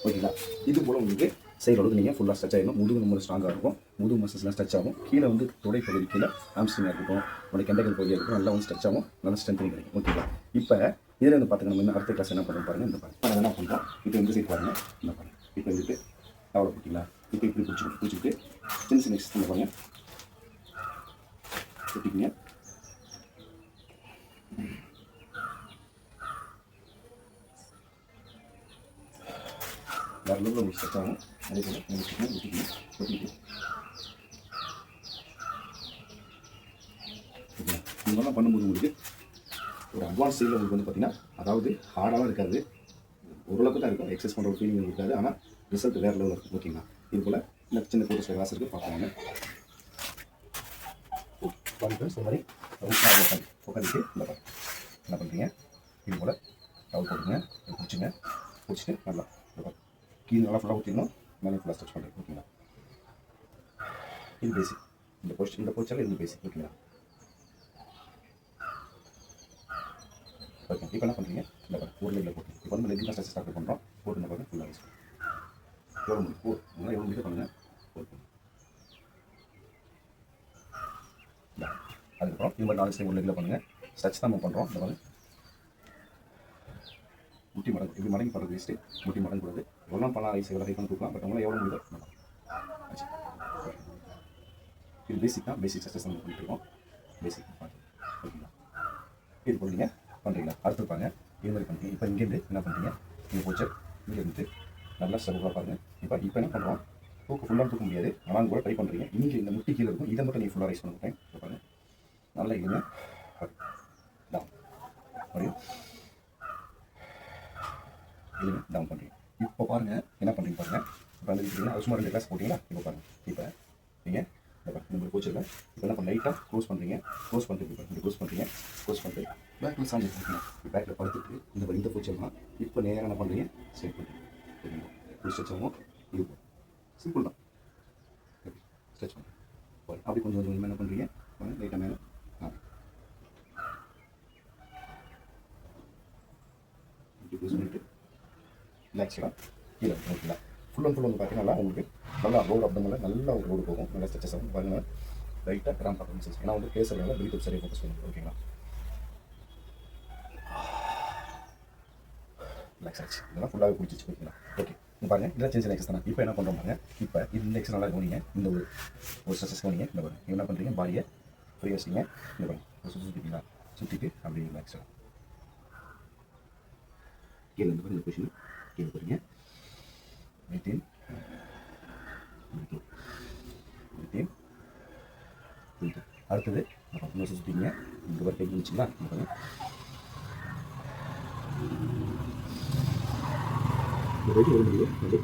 ஓகேங்களா. இது போல் உங்களுக்கு செய்கிற அளவுக்கு நீங்கள் ஃபுல்லாக ஸ்ட்ரெச் ஆகிடும். முதுகு ரொம்ப ஸ்ட்ராங்காக இருக்கும். முதுகு மசில்ஸ்லாம் ஸ்ட்ரெச் ஆகும். கீழே வந்து தொடை பகுதி கீழே ஹாம்ஸ்ட்ரிங்காக இருக்கட்டும், உங்களுடைய கெண்டைகள் பகுதியாக இருக்கட்டும், நல்லா வந்து ஸ்ட்ரெச் ஆகும். நல்லா ஸ்ட்ரென்த்னிங் கிடைக்கும். ஓகேங்களா. இப்போ இதில் வந்து பார்த்துங்க, நம்ம இன்னும் அடுத்த கிளாஸ் என்ன பண்ணுறோம் பாருங்கள். இந்த பாருங்கள் என்ன பண்ணுறோம். இப்போ இந்த சைட் பாருங்கள். இந்த பாருங்கள். இப்போ வந்துட்டு அவ்வளோ போட்டிங்களா. இப்போ இப்படி பிடிச்சிக்கிட்டு சின்ன சின்ன எக்ஸசைஸ் பாருங்கள். பிடிக்கிங்க. வேறு லெவலில் உங்களுக்கு ஸ்ட்ரெச் ஆகும். அதே போல் ஒட்டிக்கிட்டு இந்த மாதிரிலாம் பண்ணும்போது உங்களுக்கு ஒரு அட்வான்ஸ் ஸ்டைலில் உங்களுக்கு வந்து பார்த்தீங்கன்னா, அதாவது ஹார்டாலாம் இருக்காது, ஓரளவுக்கு தான் இருக்கும். எக்ஸசைஸ் பண்ணுற ஒரு ஃபீலிங் இருக்காது. ஆனால் ரிசல்ட் வேறு லெவலில் இருக்கும். ஓகேங்களா. இது போல் இந்த சின்ன ஃபோட்டோஸ் கிளாஸ் இருக்குது, பார்ப்பாங்க. ஸோ மாதிரி உட்காந்துட்டு இந்த என்ன பண்ணுறீங்க, இது போல் டவுல் போட்டுங்க, பிடிச்சிட்டு நல்லா கீழே நல்லா ஃபுல்லாக ஊற்றிடணும். மேலே ஃபுல்லாக ஸ்ட்ரெச் பண்ணுறேன். ஓகேங்களா. இது பேசிக். இந்த பொசிஷனில் இது பேசிக். ஓகேங்களா. ஓகே. இப்போ என்ன பண்ணுறீங்க, இந்த ஒரு லெக்கில் போட்டு இப்போ வந்து லெக்கில் ஸ்ட்ரெச் ஸ்டார்ட் பண்ணுறோம். போட்டு இந்த பாருங்கள் ஃபுல்லாக யூஸ் எவ்வளோ முடியும் எவ்வளோ முடியும் பண்ணுங்கள். அதுக்கப்புறம் இது மாதிரி 4 ஸ்டெப் ஒரு லெக்கில் பண்ணுங்கள். ஸ்ட்ரெச் தான் நம்ம பண்ணுறோம். இந்த மாதிரி முட்டி மடங்கு இப்படி மடங்கி பண்ணுறது வேஸ்ட்டு. முட்டி மடங்கு கூடாது. எவ்வளோ பண்ணலாம், ஐஸ் எவ்வளோ ஹை பண்ணி தூக்கலாம். பட் அவங்களாம் எவ்வளோ முடியுதோ ஆச்சு. இது பேசிக் தான். பேசிக் ஸ்ட்ரெச்சஸ் நம்ம பண்ணிட்டுருக்கோம். பேசிக் ஓகேங்களா. இது போல் நீங்கள் பண்ணுறீங்களா. அடுத்து பாருங்க, இது மாதிரி பண்ணுறீங்க. இப்போ இங்கேருந்து என்ன பண்ணுறீங்க, நீங்கள் போச்சு இங்கே இருந்து நல்லா ஸ்டெப்பாக பாருங்கள். இப்போ என்ன பண்ணுறோம், ஃபுல்லாக தூக்க முடியாது. ஆனால் கூட ட்ரை பண்ணுறீங்க. இங்கே இந்த முட்டி கீழே இருக்கும். இதை மட்டும் நீங்கள் ஃபுல்லாக ரைஸ் பண்ண மாட்டேன். இப்போ பாருங்கள் நல்லா இருங்க. டவுன் மறுபடியும் இல்லைங்க டவுன் பண்ணுறீங்க. இப்போ பாருங்கள் என்ன பண்ணுறீங்க பாருங்கள். இப்போ வந்து அது சும்மா 2 கிளாஸ் போட்டிங்களா. இப்போ பாருங்கள், இப்போ நீங்கள் இந்த கோச்சில் இப்போ என்ன பண்ண லைட்டாக க்ளோஸ் பண்ணுறீங்க. க்ளோஸ் பண்ணிட்டு இப்போ க்ளோஸ் பண்ணுறீங்க. க்ளோஸ் பண்ணிட்டு பேக்கில் சாஞ்சி இருக்கீங்க. பேக்கில் படுத்துட்டு இந்த கோச்செல்லாம் இப்போ நேராக என்ன பண்ணுறீங்க, ஸ்ட்ரெச் பண்ணுறீங்க. ஓகேங்களா. ஃபுல் ஸ்ட்ரெச் ஆகும். இது சிம்பிள் தான். ஸ்ட்ரெச் பண்ணுறேன். அப்படி கொஞ்சம் கொஞ்சம் என்ன பண்ணுறீங்க, லைட்டாக மேலே யூஸ் பண்ணிட்டு ரிலாக்ஸாக கீழே. ஓகேங்களா. ஃபுல் அண்ட் ஃபுல் வந்து பார்த்தீங்கன்னா உங்களுக்கு நல்லா ரோடு அப்டமில் நல்லா ஒரு ரோடு போகும். நல்லா ஸ்ட்ரெச்சஸ் ஆகும். பாருங்கள் லைட்டாக கிராம் பர்ஃபார்மன்ஸஸ். ஏன்னா வந்து பேசுறதுனால பிரீத் சரியாக ஃபோக்கஸ் பண்ணுங்க. ஓகேங்களா. ரிலாக்ஸ் ஆச்சு. இதெல்லாம் ஃபுல்லாகவே பிடிச்சிச்சு. ஓகேங்களா. ஓகே. பாருங்கள் இதெல்லாம் சின்ன சின்ன எக்ஸஸ் தானே. இப்போ என்ன பண்ணுறோம் பாருங்கள். இப்போ இந்த எக்ஸஸ் நல்லா கவனிங்க. இந்த ஒரு ஸ்ட்ரெச்சஸ் கவனிங்க. இந்த பாருங்கள் என்ன பண்ணுறீங்க, பாடியை ஃப்ரீ வச்சிங்க. இந்த பாருங்கள் சுற்றிட்டீங்களா, சுற்றிட்டு அப்படியே ரிலாக்ஸ் ஆகும். கீழே இந்த மாதிரி இந்த பொசிஷன் கீழே போகிறீங்க. அடுத்தது இன்னும் சுற்றிங்க. இந்த ஒரு டைம் இருந்துச்சுங்களா. போயிட்டு ஒரு முடிவு அப்படி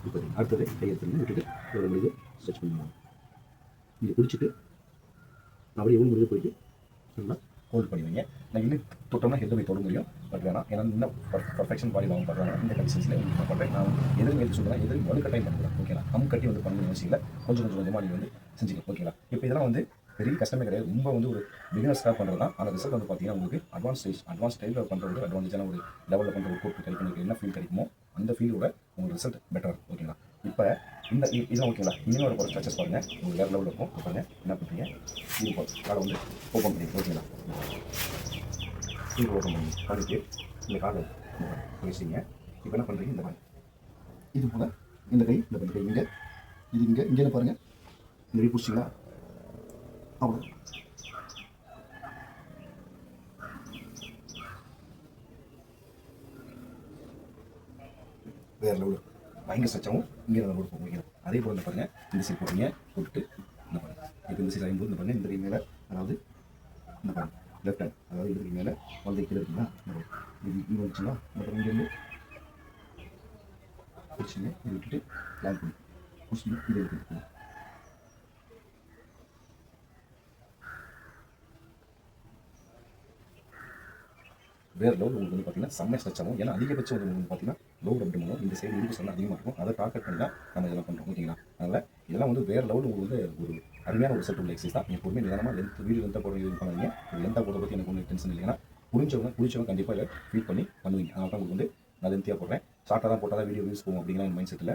இப்போ அடுத்தது கையெழுத்து விட்டுட்டு ஒரு முடிவு ஸ்ட்ரெச் பண்ணுவாங்க. இங்கே பிடிச்சிட்டு அப்படியே எவ்வளோ முடிவு போயிட்டு நல்லா ஹோல்ட் பண்ணுவீங்க. நான் இன்னும் தொட்டோம்னா ஹெல்த் போய் தொட முடியும். பட் வேணாம், ஏன்னா இன்னும் பர்ஃபெக்ஷன் பாடி வாங்க பண்ணுறாங்க. இந்த கண்டிஷன்ஸில் நான் பண்ணுறேன். நான் எதுவும் எடுத்து சொல்கிறேன், எதுவும் வலுக்கட்டாயம் பண்ணக்கூடாது. ஓகேங்களா. கட்டி வந்து பண்ணணும் அவசியம் இல்லை. கொஞ்சம் கொஞ்சமாக நீங்கள் வந்து செஞ்சுக்கலாம். ஓகேங்களா. இப்போ இதெல்லாம் வந்து பெரிய கஷ்டமே கிடையாது. ரொம்ப வந்து ஒரு பிகினர்ஸ்க்காக பண்ணுறது தான். ஆனால் ரிசல்ட் வந்து பார்த்தீங்கன்னா உங்களுக்கு அட்வான்ஸ் ஸ்டைலில் பண்ணுறது அட்வான்டேஜான ஒரு லெவலில் பண்ணுற ஒரு கோட் கிடைக்கும். என்ன ஃபீல் கிடைக்குமோ அந்த ஃபீலோட உங்களுக்கு ரிசல்ட் பெட்டர் இருக்கும். ஓகேங்களா. இப்போ இதெல்லாம் ஓகேங்களா. இன்னும் ஒரு ஸ்ட்ரெச்சஸ் பாருங்கள், உங்களுக்கு வேறு லெவலில் இருக்கும். பாருங்கள் என்ன பண்ணுறீங்க, இது காலை வந்து ஓப்பன் பண்ணி. ஓகேங்களா. இது ஓப்பன் பண்ணி பண்ணிட்டு இந்த காலை வச்சுங்க. இப்போ என்ன பண்ணுறீங்க, இந்த மாதிரி இது போல் இந்த கை இங்கே இது இங்கே பாருங்கள். இந்த கை பிடிச்சிங்களா, அவ்வளோ வேறு லெவலில் பயங்கர ஸ்ட்ரெச்சாகவும் இங்கே நல்லா கொடுப்போம். ஓகே. அதே போல் பாருங்கள் இந்த சைட் போட்டீங்க, போட்டுட்டு இந்த பாருங்கள். இப்போ இந்த சைட் ஆகும்போது இந்த பாருங்கள் இந்த கை மேலே, அதாவது இந்த பாருங்கள் லெஃப்ட் ஹேண்ட், அதாவது இந்த கை மேலே வலது கீழே இருக்குங்களா. இது இங்கே வந்துச்சுங்களா. அப்புறம் இங்கேருந்து பிடிச்சிங்க, இது விட்டுட்டு லேண்ட் பண்ணி பிடிச்சிங்க, இதை எடுத்துக்கணும். வேறு லெவல் உங்களுக்கு வந்து பார்த்தீங்கன்னா செம்ம ஸ்ட்ரெச் ஆகும். ஏன்னா அதிகபட்சம் வந்து பார்த்தீங்கன்னா லோ அப்டமனும் இந்த சைடு இருக்கு சொன்னால் அதிகமாக இருக்கும். அதை டார்கெட் பண்ணி தான் நம்ம இதெல்லாம் பண்ணுறோம். ஓகேங்களா. அதனால் இதெல்லாம் வந்து வேறு லெவல் உங்களுக்கு வந்து ஒரு அருமையான ஒரு செட் உள்ள எக்ஸசைஸ் தான். நீங்கள் பொறுமையாக நிதானமாக வீடியோ லென்த்தாக போட இது பண்ணாதீங்க. லென்த்தாக போட பற்றி எனக்கு ஒன்றும் டென்ஷன் இல்லைன்னா புரிஞ்சவங்க கண்டிப்பாக இதை ஃபீல் பண்ணி பண்ணுவீங்க. அதனால தான் உங்களுக்கு வந்து நான் லென்த்தியாக போடுறேன். ஷார்ட்டாக தான் போட்டால் தான் வீடியோ வியூஸ் போகும் அப்படிங்கிற மைண்ட் செட்டில்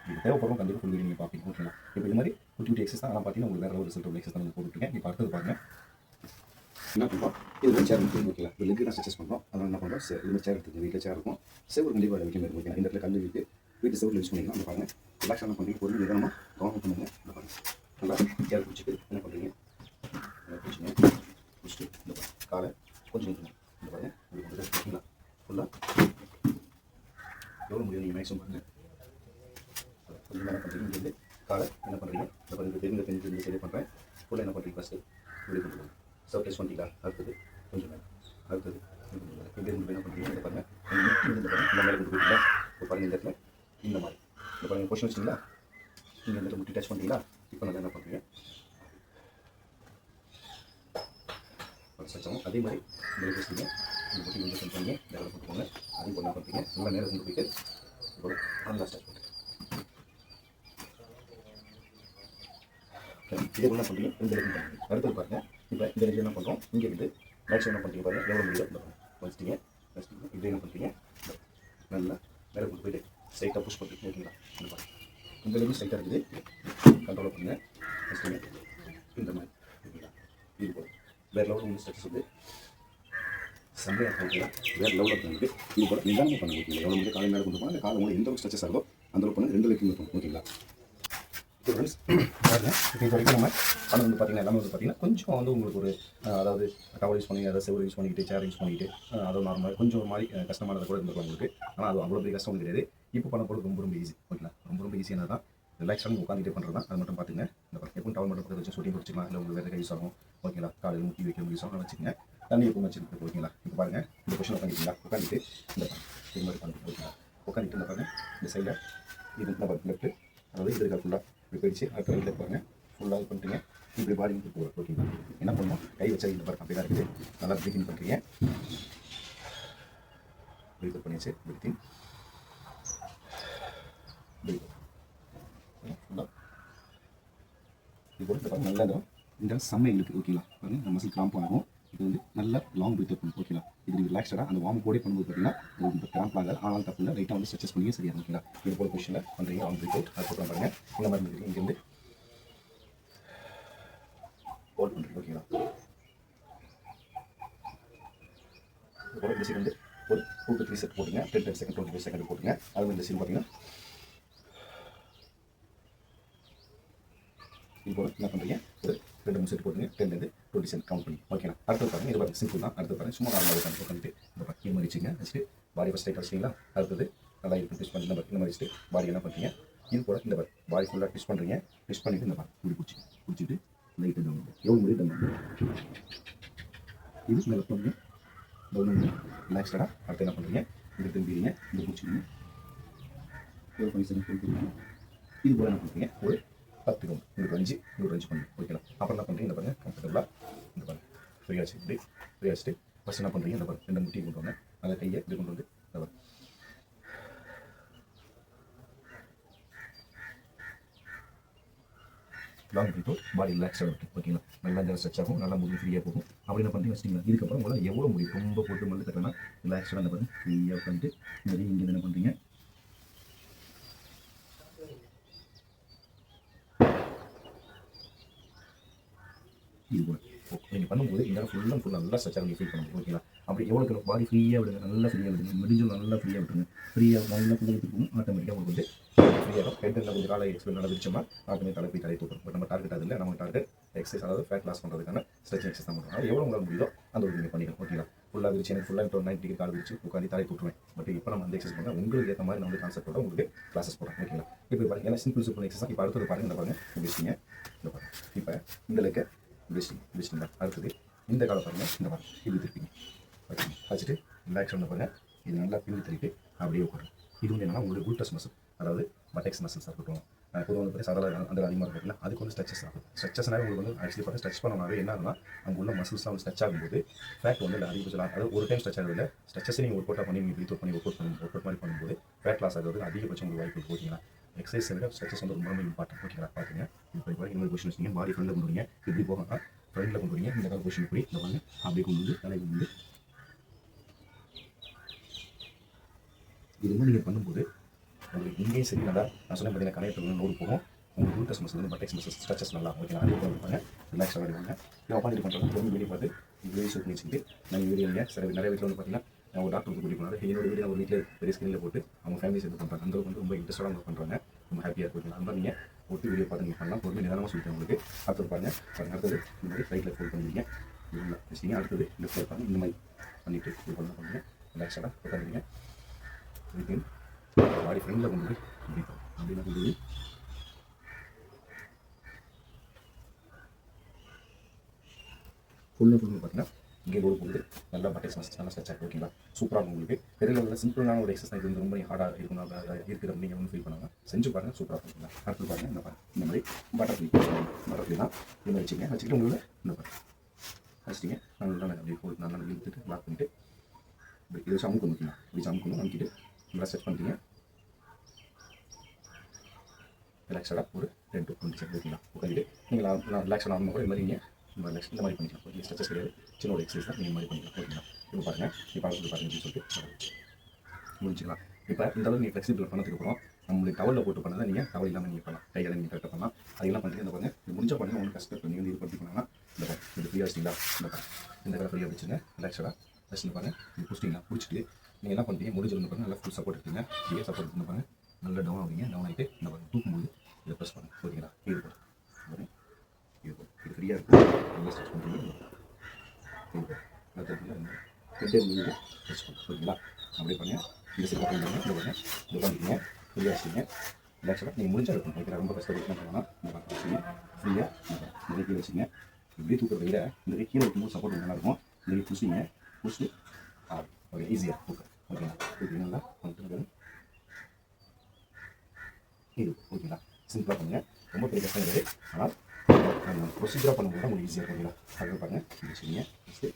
இது தேவைப்படும். கண்டிப்பாக ஃபுல் வீடியோ நீங்கள் பார்ப்பீங்க. ஓகேங்களா? இப்போ இது மாதிரி குட்டி குட்டி எக்ஸஸ் தான். ஆனால் பார்த்தீங்கன்னா உங்களுக்கு வேறு ஒரு ரிசல்ட் உள்ள எக்ஸஸ் தான் போட்டுருக்கேன். இப்போ அடுத்தது பாருங்கள் என்ன பண்ணுறோம். இது சேர் எடுத்து ஓகேங்களா? இப்போ லெக்கு தான் சஜஸ்ட் பண்ணுறோம். அதனால் என்ன பண்ணுறோம், இது சேர் எடுத்துங்க. வீட்டில் சேர் இருக்கும், செவ்வறு கண்டிப்பாக வைக்க மாதிரி ஓகேங்களா? இந்த இடத்துல கல் இருக்குது, வீட்டு செவ்வறு யூஸ் பண்ணிக்கலாம். அந்த பாருங்கள் ரிலாக்ஸ் என்ன பண்ணுறீங்க, பொருள் நிதானமாக கவனம் பண்ணுங்க. இந்த பாருங்கள் நல்லா சேர் பிடிச்சிட்டு என்ன பண்ணுறீங்க, பிடிச்சிங்க பிடிச்சிட்டு இந்த பாருங்கள் காலை கொஞ்சம் நிறுத்துங்க. இந்த பாருங்கள் இப்படி கொண்டு ஓகேங்களா? ஃபுல்லாக எவ்வளோ முடியும் நீங்கள் மேக்ஸிமம் பாருங்கள். கொஞ்சம் என்ன பண்ணுறீங்க, இங்கேருந்து காலை என்ன பண்ணுறீங்க, இந்த பாருங்கள் தெரிஞ்ச தெரிஞ்சு சரி பண்ணுறேன். ஃபுல்லாக என்ன பண்ணுறீங்க, ஃபஸ்ட்டு இப்படி கொண்டு போங்க. சர்ப்ரைஸ் பண்ணிட்டீங்களா? அடுத்தது கொஞ்சம் நேரம், அடுத்தது இப்படி கொண்டு போய் என்ன பண்ணுறீங்க, இந்த பாருங்கள் இந்த பாருங்கள் இந்த மேலே கொண்டு போயிட்டீங்களா? இப்போ பாருங்கள் இந்த இடத்துல இந்த மாதிரி இந்த பாருங்கள் பொசிஷன் வச்சிங்களா? நீங்கள் இந்த இடத்துல முட்டி டச் பண்ணுறீங்களா? இப்போ நல்லா என்ன பண்ணுறீங்க, வச்சோம். அதே மாதிரி இந்த வச்சுருங்க, இந்த முட்டி வந்து சென்ட் பண்ணி இந்த இடத்துல கொண்டு போங்க. அதே போல் என்ன பண்ணுறீங்க, நல்லா நேரம் கொண்டு போயிட்டு இப்போ நல்லா ஸ்டார்ட் பண்ணுறேன். இதே என்ன பண்ணுறீங்க, இந்த இடத்துல பண்ணுறீங்க. அடுத்தது பாருங்கள் இப்போ இந்த ரெண்டு என்ன பண்ணுறோம், இங்கே இருந்து ரைட் சைடு என்ன பண்ணுறீங்க பாருங்கள், எவ்வளோ முடியுதோ வச்சுட்டீங்க. இப்படி என்ன பண்ணுறீங்க, நல்லா மேலே கொண்டு போயிட்டு ஸ்ட்ரைட்டாக புஷ் பண்ணுறீங்க. ஓகேங்களா? இந்த பாருங்கள் இந்த அளவுக்கு ஸ்ட்ரைட்டாக இருக்குது, கண்ட்ரோலாக பண்ணுங்கள். வச்சுட்டீங்க இந்த மாதிரி. ஓகேங்களா? இது போல் வேறு லெவலில் வந்து ஸ்ட்ரெச்சஸ் வந்து செம்மையாக ஓகேங்களா? வேறு லெவலில் பண்ணுறது இது போல் நிதானமாக பண்ணுங்க. ஓகேங்களா? எவ்வளோ முடியும் காலை மேலே கொண்டு போனால் அந்த காலை உங்களுக்கு எந்த அளவுக்கு ஸ்ட்ரெச்சஸ் ஆகுதோ அந்த அளவுக்கு பண்ணி 2 லெக்கும் இருக்கும். ஓகேங்களா? இப்போ ஃப்ரெண்ட்ஸ் பாருங்கள், இப்போ இது வரைக்கும் நம்ம பண்ணது வந்து பார்த்திங்கன்னா எல்லாமே வந்து பார்த்திங்கன்னா கொஞ்சம் வந்து உங்களுக்கு ஒரு அதாவது டவல் யூஸ் பண்ணி அதாவது செவ்வறு யூஸ் பண்ணிக்கிட்டு சேர் யூஸ் பண்ணிக்கிட்டு அதாவது நார்மலாக கொஞ்சம் ஒரு மாதிரி கஷ்டமானது கூட இருந்திருக்கும் உங்களுக்கு. ஆனால் அது அவ்வளோ பெரிய கஷ்டம் கிடையாது. இப்போ பண்ண போகிறது ரொம்ப ரொம்ப ஈஸி. ஓகேங்களா? ரொம்ப ஈஸியாக தான் ரிலாக்ஸாக நீங்கள் உட்காந்துட்டு பண்ணுறது தான். அது மட்டும் பார்த்துங்க. இந்த எப்பவும் டவல் மட்டும் வச்சு ஷூட்டிங் வச்சுக்கலாம், இல்லை உங்களுக்கு வேறு யூஸ் ஆகும். ஓகேங்களா? காலையில் முட்டி வைக்க யூஸ் ஆகும் வச்சுக்கோங்க. தண்ணி எப்பவும் வச்சுருக்கு. ஓகேங்களா? இப்போ பாருங்கள் இந்த கொஷின் உட்காந்துட்டீங்களா? உட்காந்துட்டு இந்த இது மாதிரி பண்ணுங்க. ஓகேங்களா? உட்காந்துட்டு இந்த பாருங்கள் இந்த சைடில் இது இந்த லெஃப்ட்டு அதாவது இது இருக்கா ஃபுல்லாக இப்படி போயிடுச்சு. அடுத்த ரைட்டில் பாருங்கள் ஃபுல்லாக இது பண்ணிட்டீங்க. இப்படி பாடி வந்து போகிறோம். ஓகேங்களா? என்ன பண்ணுவோம், கை வச்சா இந்த பாருங்க அப்படி தான் இருக்குது. நல்லா ப்ரீத்திங் பண்ணுறீங்க. ப்ரீத் பண்ணியாச்சு. ப்ரீத்திங் ஃபுல்லாக இது கூட இந்த பாருங்க நல்லா இந்த செம்மை இருக்குது. ஓகேங்களா? பாருங்கள் இந்த மசில் கிராம்ப் ஆகும். இது வந்து நல்லா லாங் ப்ரீத் பண்ணும். ஓகேங்களா? இது ரிலாக்ஸ்டாக அந்த வார்ம் போடே பண்ணும்போது பார்த்தீங்கன்னா இந்த கிராம்ப் ஆகாது. ஆனால் தப்பு இல்லை, லைட்டாக வந்து ஸ்ட்ரெச்சஸ் பண்ணி சரியாக. ஓகேங்களா? இது போல் பொசிஷனில் பண்ணுறீங்க. லாங் ப்ரீத் அவுட் அதுக்கப்புறம் பாருங்கள் இந்த மாதிரி இருக்குது. இங்கேருந்து ஹோல்ட் பண்ணுறீங்க. ஓகேங்களா? இது போல் இந்த சைடு வந்து ஒரு 2 to 3 செட் போட்டுங்க. 10 செகண்ட் 25 செகண்ட் போட்டுங்க. அது மாதிரி இந்த சைடு பார்த்தீங்கன்னா இது போல் என்ன பண்ணுறீங்க, ஒரு 2-3 செட் போட்டுங்க. 10 to 20 செகண்ட் கவுண்ட் பண்ணி. ஓகேங்களா? அடுத்தது பாருங்கள் இது பாருங்கள் சிம்பிள் தான். அடுத்து பாருங்கள் சும்மா நார்மலாக உட்காந்துட்டு இந்த பாருங்கள் இது மாதிரி வச்சுங்க. வச்சுட்டு பாடி ஃபஸ்ட் டைட் வச்சிங்களா? அடுத்தது நல்லா இது ட்விஸ்ட் பண்ணி இந்த மாதிரி வச்சுட்டு பாடி என்ன பண்ணுறீங்க, இது போல் இந்த பாடி ஃபுல்லாக ட்விஸ்ட் பண்ணுறீங்க. ட்விஸ்ட் பண்ணிவிட்டு இந்த பாருங்கள் இப்படி பிடிச்சிட்டு லைட்டு டவுன் எவ்வளோ முடியும் டவுன் இது ஸ்மெல் பண்ணுங்க. டவுன் ரிலாக்ஸ்டாக அடுத்து என்ன பண்ணுறீங்க, இது திரும்பிடுங்க. இந்த பிடிச்சிங்க எவ்வளோ பண்ணி சரி கொடுத்துருங்க. இது போல் என்ன பண்ணுறீங்க, ஒரு 10 ரவுண்ட் உங்களுக்கு 5 பண்ணுங்க. ஓகேங்களா? அப்புறம் என்ன பண்ணுறீங்க, இந்த பாருங்கள் கம்ஃபர்டபுளாக இந்த பாருங்கள் ஃப்ரீயாக வச்சு இப்படி ஃப்ரீயாக வச்சுட்டு ஃபஸ்ட் என்ன பண்ணுறீங்க, இந்த பாருங்கள் 2 முட்டி கொண்டு வாங்க. அதை கையை இப்படி கொண்டு வந்து இந்த பாருங்கள் லாங் ப்ரீத் அவுட். பாடி ரிலாக்ஸாக இருக்கும். ஓகேங்களா? நல்லா இந்த ஸ்ட்ரெச் ஆகும், நல்லா முடிவு ஃப்ரீயாக போகும். அப்படி என்ன பண்ணுறீங்க வச்சிட்டிங்களா? இதுக்கப்புறம் உங்களால் எவ்வளோ முடியும் ரொம்ப போட்டு மல்லு கட்டலாம் ரிலாக்ஸாக இந்த பாருங்கள் ஃப்ரீயாக உட்காந்துட்டு இந்த இங்கே என்ன பண்ணுறீங்க, இது போல் நீங்கள் பண்ணும்போது இந்த ஃபுல்லாக நல்லா ஸ்ட்ரெச்சாக நீங்கள் ஃபீல் பண்ணுங்க. ஓகேங்களா? அப்படி எவ்வளோ பாடி ஃப்ரீயாக விடுங்க, நல்லா ஃப்ரீயாக விடுங்க. முடிஞ்சும் நல்லா ஃப்ரீயாக விட்டுருங்க. ஃப்ரீயாக நல்லா ஃபுல்லாக எடுத்துக்கணும். ஆட்டோமேட்டிக்காக உங்களுக்கு வந்து ஃப்ரீயாக ஹெட்டில் கொஞ்சம் காலை எக்ஸ்பிளைன் நல்லா விரிச்சோம்னா ஆட்டோமேட்டிக் போய் தலை தூக்கும். பட் நம்ம டார்கெட் அதில் நம்ம டார்கெட் எக்ஸசைஸ் அதாவது ஃபேட் லாஸ் பண்ணுறதுக்கான ஸ்ட்ரெச்சிங் எக்ஸசைஸ் தான் பண்ணுறோம். எவ்வளோ உங்களால் முடியுதோ அந்த ஒரு நீங்கள் பண்ணிக்கலாம். ஓகேங்களா? ஃபுல்லாக விரிச்சு எனக்கு ஃபுல்லாக இப்போ 90 டிகிரி கால் விரிச்சு உட்காந்து தலை தூட்டுவேன். பட் இப்போ நம்ம அந்த எக்ஸசைஸ் பண்ணால் உங்களுக்கு ஏற்ற மாதிரி நம்ம கான்செப்டோட உங்களுக்கு கிளாஸஸ் போகிறோம். ஓகேங்களா? இப்போ பாருங்கள் ஏன்னா சிம்பிள் எக்ஸசைஸ். இப்போ அடுத்தது பாருங்கள் இந்த பாருங்கள் விரிச்சிங்க. இந்த பாருங்கள் இப்போ இந்த லெக்கை விரிச்சிங்க. அடுத்தது இந்த காலை பாருங்கள் இந்த பாருங்கள் இப்படி திருப்பிங்க. ஓகேங்க? வச்சுட்டு ரிலாக்ஸ் பண்ண பாருங்கள் இது நல்லா பிரிந்து திருப்பி அப்படியே உட்காருங்க. இது வந்து என்னன்னா உங்களுக்கு குல்டஸ் மசில் அதாவது பட்டெக்ஸ் மசில்ஸாக இருக்கட்டும். பொதுவாக வந்து சாதாரண அந்த அதிகமாக இருக்குல்ல அதுக்கு வந்து ஸ்ட்ரெச்சஸ் ஆகும். ஸ்ட்ரெச்சஸ்னால உங்களுக்கு வந்து ஆக்சுவலி பார்த்தா ஸ்ட்ரெச் பண்ணனாவே என்னன்னா அங்கே உள்ள மசில்ஸ்லாம் வந்து ஸ்ட்ரெச் ஆகும்போது ஃபேட் வந்து அதிகபட்சம் அதாவது ஒரு டைம் ஸ்ட்ரெச் ஆகுது இல்லை ஸ்ட்ரெச்சஸை நீங்கள் ஒர்க் அவுட் பண்ணி நீங்கள் ப்ரீத் பண்ணி ஒர்க் அவுட் மாதிரி பண்ணும்போது ஃபேட் லாஸ் ஆகுது அதிகபட்சம் உங்களுக்கு வாய்ப்பு போட்டிங்கன்னா எக்ஸசைஸை விட ஸ்ட்ரெச்சஸ் வந்து ரொம்ப இம்பார்ட்டன்ட். ஓகேங்களா? பார்த்தீங்க இப்போ இன்னொரு கொஸ்டின் வச்சிங்க பாடி ஃப்ரண்டில் கொண்டு வரீங்க. இப்படி போகணும்னா ஃப்ரண்டில் கொண்டு வரீங்க. இந்த கால் கொஸ்டின் இப்படி இந்த பாருங்க அப்படியே கொண்டு வந்து தலை கொண்டு வந்து இது மாதிரி நீங்கள் பண்ணும்போது உங்களுக்கு இங்கேயும் சரி நல்லா நான் சொன்ன பார்த்தீங்கன்னா கணையத்தில் நோடு போகும். உங்களுக்கு ரூட்டஸ் மசில் வந்து பட்டெக்ஸ் மசில் ஸ்ட்ரெச்சஸ் நல்லா ஓகேங்களா. அதே போல் இருப்பாங்க, ரிலாக்ஸாக ஆகிடுவாங்க. இதை உட்காந்து பண்ணுறது ரொம்ப வெளியே பார்த்து வீடியோ ஷூட் பண்ணி வச்சுக்கிட்டு நான் வீடியோ இல்லையா சில நிறைய வீட்டில் வந்து பார்த்தீங்கன்னா ஒரு டாக்டர் கூட்டிட்டு போனாரு. என்னோட வீடியோ ஒரு வீட்டில் பெரிய ஸ்க்ரீனில் போட்டு அவங்க ஃபேமிலி சேர்ந்து பண்ணுறாங்க. அந்த வந்து ரொம்ப இன்ட்ரெஸ்டாக அவங்க பண்ணுறாங்க. ரொம்ப ஹாப்பியாக இருக்கும். அந்த நீங்கள் ஒரு வீடியோ பார்த்து நீங்கள் பண்ணலாம். பொறுமை நிதானமாக சொல்லிட்டு உங்களுக்கு அடுத்தது பாருங்கள். அடுத்தது இந்த மாதிரி ரைட்டில் ஃபோல்ட் பண்ணிடுங்க. இதில் வச்சிங்க. அடுத்தது லெஃப்ட்டில் பாருங்கள். இந்த மாதிரி பண்ணிவிட்டு இது பண்ண பண்ணுங்கள். ரிலாக்ஸாக உட்காந்துங்க. வித்தின் பாடி ஃப்ரெண்டில் கொண்டு போய் அப்படின்னா கொண்டு போய் ஃபுல்லு பார்த்தீங்கன்னா இங்கே லோடு போகுது. நல்லா பட்டெக்ஸ் மசில் நல்லா ஸ்ட்ரெச் ஆகும். ஓகேங்களா. சூப்பராக உங்களுக்கு பெரிய லெவலில் சிம்பிளான ஒரு எக்ஸசைஸ் இது வந்து ரொம்ப ஹார்டாக இருக்கணும் இருக்கிற நீங்கள் ஒன்றும் ஃபீல் பண்ணுவாங்க. செஞ்சு பாருங்கள், சூப்பராக இருக்குங்களா. அடுத்து பாருங்கள் இந்த பாருங்கள் இந்த மாதிரி பட்டர்ஃப்ளை தான் இது மாதிரி வச்சுக்கிட்டு உங்களுக்கு இந்த பாருங்கள் வச்சுட்டிங்க. நல்லா அப்படி போட்டு நல்லா இழுத்துட்டு லாக் பண்ணிவிட்டு இது வச்சு அமுக்கணும். ஓகேங்களா. இப்படி அமுக்கணும். அமுக்கிட்டு நல்லா செட் பண்ணிட்டீங்க. ரிலாக்ஸாக ஒரு 10 to 20 செகண்ட் ஓகேங்களா. உட்காந்துட்டு நீங்கள் ரிலாக்ஸாக ஆகணும் கூட இது மாதிரி நீங்கள் இந்த மாதிரி பண்ணிக்கலாம். ஓகே, ஸ்ட்ரெச்சஸ் கிடையாது, சின்ன ஒரு எக்ஸசைஸ் தான். நீங்கள் மாதிரி பண்ணிக்கலாம். ஓகேங்களா. இப்போ பாருங்கள், இப்போ பாருங்கள் அப்படின்னு சொல்லிட்டு முடிச்சுக்கலாம். இப்போ இந்த அளவு நீங்கள் ஃப்ளெக்சிபிள் பண்ணதுக்கு அப்புறம் நம்மளுக்கு டவலில் போட்டு பண்ணதை நீங்கள் டவல் இல்லாமல் நீங்கள் பண்ணலாம். கைகளை நீங்கள் கரெக்டாக பண்ணலாம். அதெல்லாம் பண்ணிட்டு இந்த பாருங்கள் இது முடிஞ்ச பண்ணி உங்களுக்கு கஷ்டம் நீங்கள் வந்து இது பண்ணி பண்ணாங்கன்னா இந்த இது ஃப்ரீயாக வச்சிங்களா. இந்த கடை ஃப்ரீயாக வச்சுங்க. ரிலாக்ஸாக வச்சுன்னு பாருங்கள். இது பிடிச்சிட்டிங்களா. பிடிச்சிட்டு நீங்கள் என்ன பண்ணுறீங்க முடிஞ்சு பாருங்கள். நல்லா ஃபுல் சப்போர்ட் எடுத்துங்க. இதே சப்போர்ட் எடுத்து பாருங்கள். நல்லா டவுன் ஆகுறீங்க. டவுன் ஆகிட்டு இந்த பாருங்கள் தூக்கும்போது இதை ப்ரெஸ் பண்ணுங்கள். ஓகேங்களா. இது போதும். இது ஃப்ரீயாக இருக்கும். நல்லா ஸ்ட்ரெச் பண்ணுறீங்க. ஓகேங்களா. அப்படியே பண்ணுங்க. இது சரி பண்ணுங்க. இந்த பாருங்க இது பண்ணிக்கங்க. ஃப்ரீயாக வச்சுங்க. ரிலாக்ஸாக நீங்கள் முடிஞ்சால் இருக்கும். ஓகே, ரொம்ப கஷ்டப்பட்டு பண்ணலாம். இந்த மாதிரி வச்சுங்க. ஃப்ரீயாக இந்த கீழே வச்சுங்க. இப்படி தூக்கிறத விட இந்த கீழே வைக்கும்போது சப்போர்ட் நல்லாயிருக்கும். இந்த புஷிங்க புஷி ஓகே ஈஸியாக தூக்க. ஓகேங்களா. ஓகேங்களா. இது ஓகேங்களா. சிம்பிளாக பண்ணுங்கள். ரொம்ப பெரிய கஷ்டம் கிடையாது. ஆனால் ப்ரொசீஜராக பண்ணும்போது தான் உங்களுக்கு ஈஸியாக இருக்குங்களா. அது பாருங்கள் வச்சுக்கிங்க. ஃபஸ்ட்டு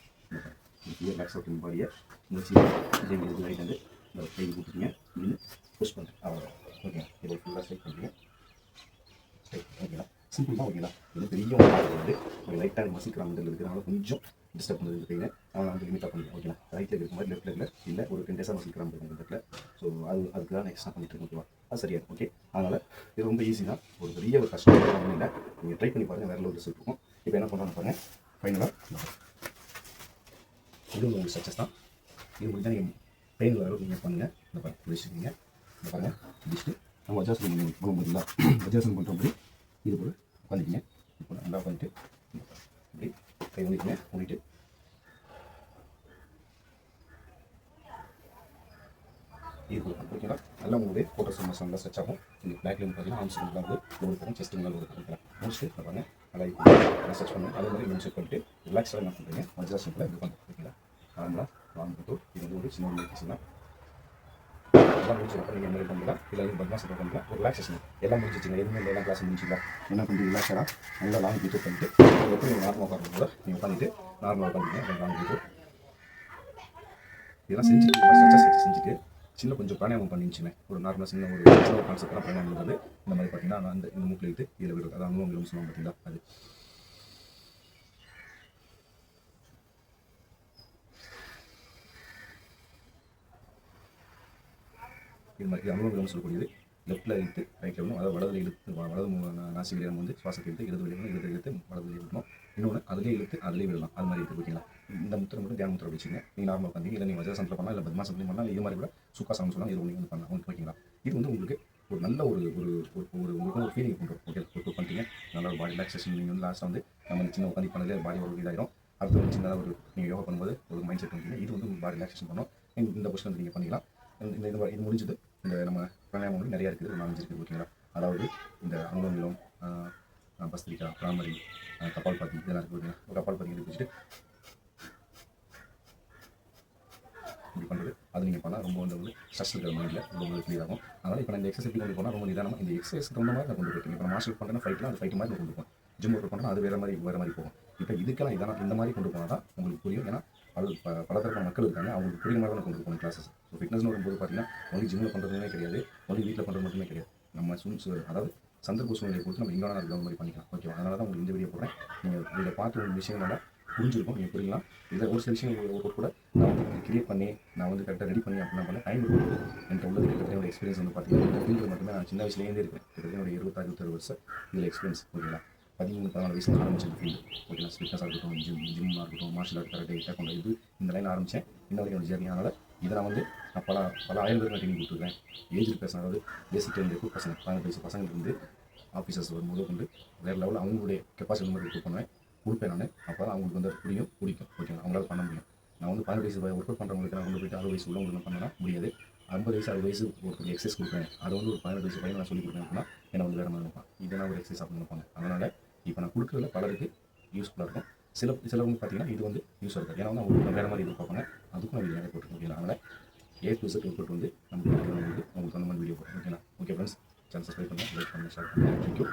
ரிலாக்ஸ் ஆகிற பாடியை முடிச்சு இதே ரைட் வந்து இந்த கை கொடுத்துருங்க. இது புஷ் பண்ணுறேன். அவ்வளோ ஓகேங்களா. இதை ஃபுல்லாக ஸ்ட்ரைக் பண்ணுறீங்க. ஓகேங்களா. சிம்பிள் தான். ஓகேங்களா. இது பெரிய வந்து ஒரு லைட்டாக மசில் கிராமத்தில் இருக்கிறனால கொஞ்சம் டிஸ்டர்ப் பண்ணுறது கையில் அவன் வந்து லிமிட்டாக பண்ணுறேன். ஓகேங்களா. ரைட்டில் இருக்கிற மாதிரி லெஃப்ட்டில் இல்லை ஒரு 10 days மசில் கிராம் இருக்கும் இந்த இடத்துல. ஸோ அதுக்கு தான் எக்ஸ்ட்ரா பண்ணிட்டு இருக்கேன். ஓகேவா. அது சரியாக இருக்கும். ஓகே, அதனால் இது ரொம்ப ஈஸி தான். ஒரு பெரிய ஒரு கஷ்டம் இல்லை. நீங்கள் ட்ரை பண்ணி பாருங்கள். வேறு லெவல் ரிசல்ட் இருக்கும். இப்போ என்ன பண்ணுறாங்க பாருங்கள். ஃபைனலாக இது உங்களுக்கு சக்ஸஸ் தான். இது முடிஞ்சால் நீங்கள் பெயின் வர நீங்கள் பண்ணுங்கள். இந்த பாருங்கள் முடிச்சுக்கிங்க. இந்த பாருங்கள் முடிச்சுட்டு நம்ம வஜாசனம் பண்ணுவோம் பார்த்தீங்களா. வஜாசனம் பண்ணுறபடி இது போல் உட்காந்துக்கிங்க. இப்போ நல்லா உட்காந்துட்டு இப்படி கை முடிக்குங்க. மூடிட்டு இது போல் ஓகேங்களா. நல்லா உங்களுடைய ஃபோட்டோஸ் மசால் நல்லா ஸ்ட்ரெச் ஆகும். இந்த பேக்லேயும் பார்த்தீங்கன்னா ஆர்ம்ஸ் நல்லா வந்து லோடு போகும். செஸ்ட் நல்லா லோடு பண்ணிக்கலாம். முடிச்சுட்டு பாருங்க நல்லா இப்போ நல்லா ஸ்ட்ரெச் பண்ணுங்க. அதே மாதிரி செட் பண்ணிட்டு ரிலாக்ஸாக என்ன பண்ணுறீங்க வஜ்ராசனத்தில் இது பண்ணுறோம். ஓகேங்களா. நார்மலாக வாங்கிட்டு இது வந்து ஒரு சின்ன மெடிடேஷன் தான். எல்லாம் முடிச்சு நீங்கள் என்ன பண்ணிக்கலாம். இல்லை பத்மாசனம் பண்ணிக்கலாம். ஒரு ரிலாக்ஸேஷன் எல்லாம் முடிச்சிச்சிங்க. எதுவுமே இல்லை. எல்லாம் கிளாஸ் முடிச்சிங்களா. என்ன பண்ணி ரிலாக்ஸாக நல்லா லாங் பீட்டு பண்ணிட்டு எப்படி நார்மலாக உட்காந்து நீங்கள் உட்காந்துட்டு நார்மலாக உட்காந்துங்க. லாங் பீட்டு இதெல்லாம் செஞ்சுட்டு சின்ன கொஞ்சம் பிராணாயாமம் பண்ணிச்சுங்க. ஒரு நார்மலாக சின்ன ஒரு கான்செப்டாக பிராணாயாமம் வந்து இந்த மாதிரி பார்த்தீங்கன்னா நான் இந்த மூக்கில் இழுத்து இதில் விடுறது. அதான் அனுபவம் சொல்லுவாங்க பார்த்தீங்களா. அது இது மாதிரி அனுபவம் சொல்லக்கூடியது. லெஃப்ட்டில் இழுத்து ரைட்டில் விடணும். அதாவது வலது இழுத்து வலது நாசி வழியாக வந்து சுவாசத்தை இழுத்து இடது வழியாக இழுத்து வலது வழியாக விடணும். இன்னொன்று அதிலே இழுத்து அதிலே விடலாம். அது மாதிரி இருக்கு. ஓகேங்களா. இந்த முத்திரை மட்டும் தியான முத்திரை வச்சுங்க. நீங்கள் நார்மல் பண்ணீங்க. இல்லை நீங்கள் வஜ்ராசனத்தில் பண்ணலாம். இல்லை பத்மாசனத்தில் பண்ணலாம். இது மாதிரி கூட சுக்காசனம் சொல்லலாம். இது ஒன்று வந்து பண்ணலாம். ஒன்று ஓகேங்களா. இது வந்து உங்களுக்கு ஒரு நல்ல ஒரு ஒரு ஒரு உங்களுக்கு ஒரு ஃபீலிங் கொண்டு வரும். ஓகே, ஒரு பண்ணிட்டீங்க. நல்ல ஒரு பாடி ரிலாக்ஸேஷன். நீங்கள் வந்து லாஸ்ட்டாக வந்து நம்ம சின்ன உட்காந்து பண்ணதே பாடி ஒரு இதாயிரும். அடுத்து ஒரு சின்னதாக ஒரு நீங்கள் யோகா பண்ணும்போது ஒரு மைண்ட் செட் பண்ணிட்டீங்க. இது வந்து பாடி ரிலாக்ஸேஷன் பண்ணணும். இந்த பொசிஷன் வந்து நீங்கள் பண்ணிக்கலாம். இது முடிஞ்சது. இந்த நம்ம பிராணாயாமம் வந்து நிறையா இருக்குது. ஒரு 4 இருக்குது. ஓகேங்களா. அதாவது இந்த அனுலோம் பஸ்திரிகா, பிராமரி, கபால் பாத்தி இதெல்லாம் இருக்குது. ஓகேங்களா. ஒரு கபால் பாத்தி வச்சுட்டு இப்படி பண்ணுறது அது நீங்கள் பண்ணால் ரொம்ப வந்து ஸ்ட்ரெஸ் இருக்கிற மைண்டில் ரொம்ப கிளியர் ஆகும். அதனால் இப்போ நான் இந்த எக்ஸசைஸ் கொண்டு போனால் ரொம்ப நிதானமாக இந்த எக்ஸசைஸ் தகுந்த மாதிரி நான் கொண்டு போயிட்டேன். இப்போ நான் மார்ஷல் பண்ணுறேன்னா ஃபைட்லாம் அது ஃபைட் மாதிரி நான் கொண்டு போவேன். ஜிம் ஒர்க் பண்ணுறேன்னா அது வேறு மாதிரி போகும். இப்போ இதுக்கெல்லாம் இதெல்லாம் இந்த மாதிரி கொண்டு போனால் தான் உங்களுக்கு புரியும். ஏன்னா அது பலதரப்பட்ட மக்கள் இருக்காங்க. அவங்களுக்கு புரியுற மாதிரி தான் கொண்டு போகணும் கிளாஸஸ். ஸோ ஃபிட்னஸ்னு வரும்போது பார்த்தீங்கன்னா ஒன்லி ஜிம்மில் பண்ணுறதுமே கிடையாது. ஒன்லி வீட்டில் பண்ணுறது மட்டுமே கிடையாது. நம்ம அதாவது சந்தர்ப்ப சூழ்நிலையை பொறுத்து நம்ம எங்கே வேணாலும் இருக்கிற மாதிரி பண்ணிக்கலாம். ஓகேவா. அதனால தான் உங்களுக்கு இந்த வீடியோ போடுறேன். நீங்கள் இதில் பார்த்து ஒரு விஷயம் நல்லா புரிஞ்சிருக்கும். நீங்கள் புரியலாம். இதில் ஒரு சில விஷயம் கூட நான் வந்து கிரியேட் பண்ணி நான் வந்து கரெக்டாக ரெடி பண்ணி அப்படிலாம் பண்ண டைம் எடுக்கும். என்கிட்ட உள்ளது கிட்டத்தட்ட என்னோட எக்ஸ்பீரியன்ஸ் வந்து பார்த்தீங்கன்னா இந்த ஃபீல்டில் மட்டுமே நான் சின்ன வயசுலேருந்தே இருக்கேன். கிட்டத்தட்ட என்னோட 26 வருஷம் இதில் எக்ஸ்பீரியன்ஸ். ஓகேங்களா, 13-14 வயசில் ஆரம்பிச்ச இந்த ஃபீல்டு. ஓகேங்களா, ஃபிட்னஸாக இருக்கட்டும், ஜிம்மாக இருக்கட்டும், மார்ஷல் ஆர்ட், கராட்டே, டேக்வாண்டோ, இந்த லைன் ஆரம்பித்தேன். இன்ன வரைக்கும் என்னோட ஜேர்னி. அதனால் இதை நான் வந்து நான் பல ஆயிரம் பேருக்கு ட்ரைனிங் கொடுத்துருக்கேன். ஏஜ் பர்சன், அதாவது பேசிக் ட்ரெயின் ரெக்ரூட் பசங்க 15 வயசு பசங்களுக்கு ஆஃபீஸர்ஸ் வரும்போது கொண்டு வேறு லெவலில் அவங்களுடைய கெப்பாசிட்டி மாதிரி ரெக்ரூட் பண்ணுவேன், கொடுப்பேன் நான். அப்போ தான் அவங்களுக்கு வந்து அது புரியும், பிடிக்கும். ஓகேங்களா, அவங்களால பண்ண முடியும். நான் வந்து 15 வயசு ஒர்க் அவுட் பண்ணுறவங்களுக்கு நான் கொண்டு போய்ட்டு 60 வயசு உள்ளவங்களுக்கு பண்ணலாம் முடியாது. 50 வயசு 60 வயசு ஒரு எக்ஸசைஸ் கொடுப்பேன். அதை வந்து ஒரு 15 வயசு பையன் நான் சொல்லி கொடுப்பேன் அப்படின்னா என்னை வந்து வேறு மாதிரி நினைப்பான், இதெல்லாம் ஒரு எக்ஸசைஸ் அப்படின்னு நினைப்பாங்க. அதனால் இப்போ நான் கொடுக்குறதுல பலருக்கு யூஸ்ஃபுல்லாக இருக்கும். சிலவங்க பார்த்தீங்கன்னா இது வந்து யூஸாக இருக்காது. ஏன்னா வந்து அவங்க வேறு மாதிரி எதிர்பார்ப்பாங்க. அதுக்கும் நான் வீடியோ போட்டுருக்கேன். ஓகேங்களா, அதனால் A to Z work out வந்து நமக்கு உங்களுக்கு அந்த மாதிரி வீடியோ போட்டுருக்கேன். ஓகேங்களா, ஓகே ஃப்ரெண்ட்ஸ், சேனல் சப்ஸ்கிரைப் பண்ணுங்கள், லைக் பண்ணுங்கள், ஷேர் பண்ணுங்கள். தேங்க்யூ.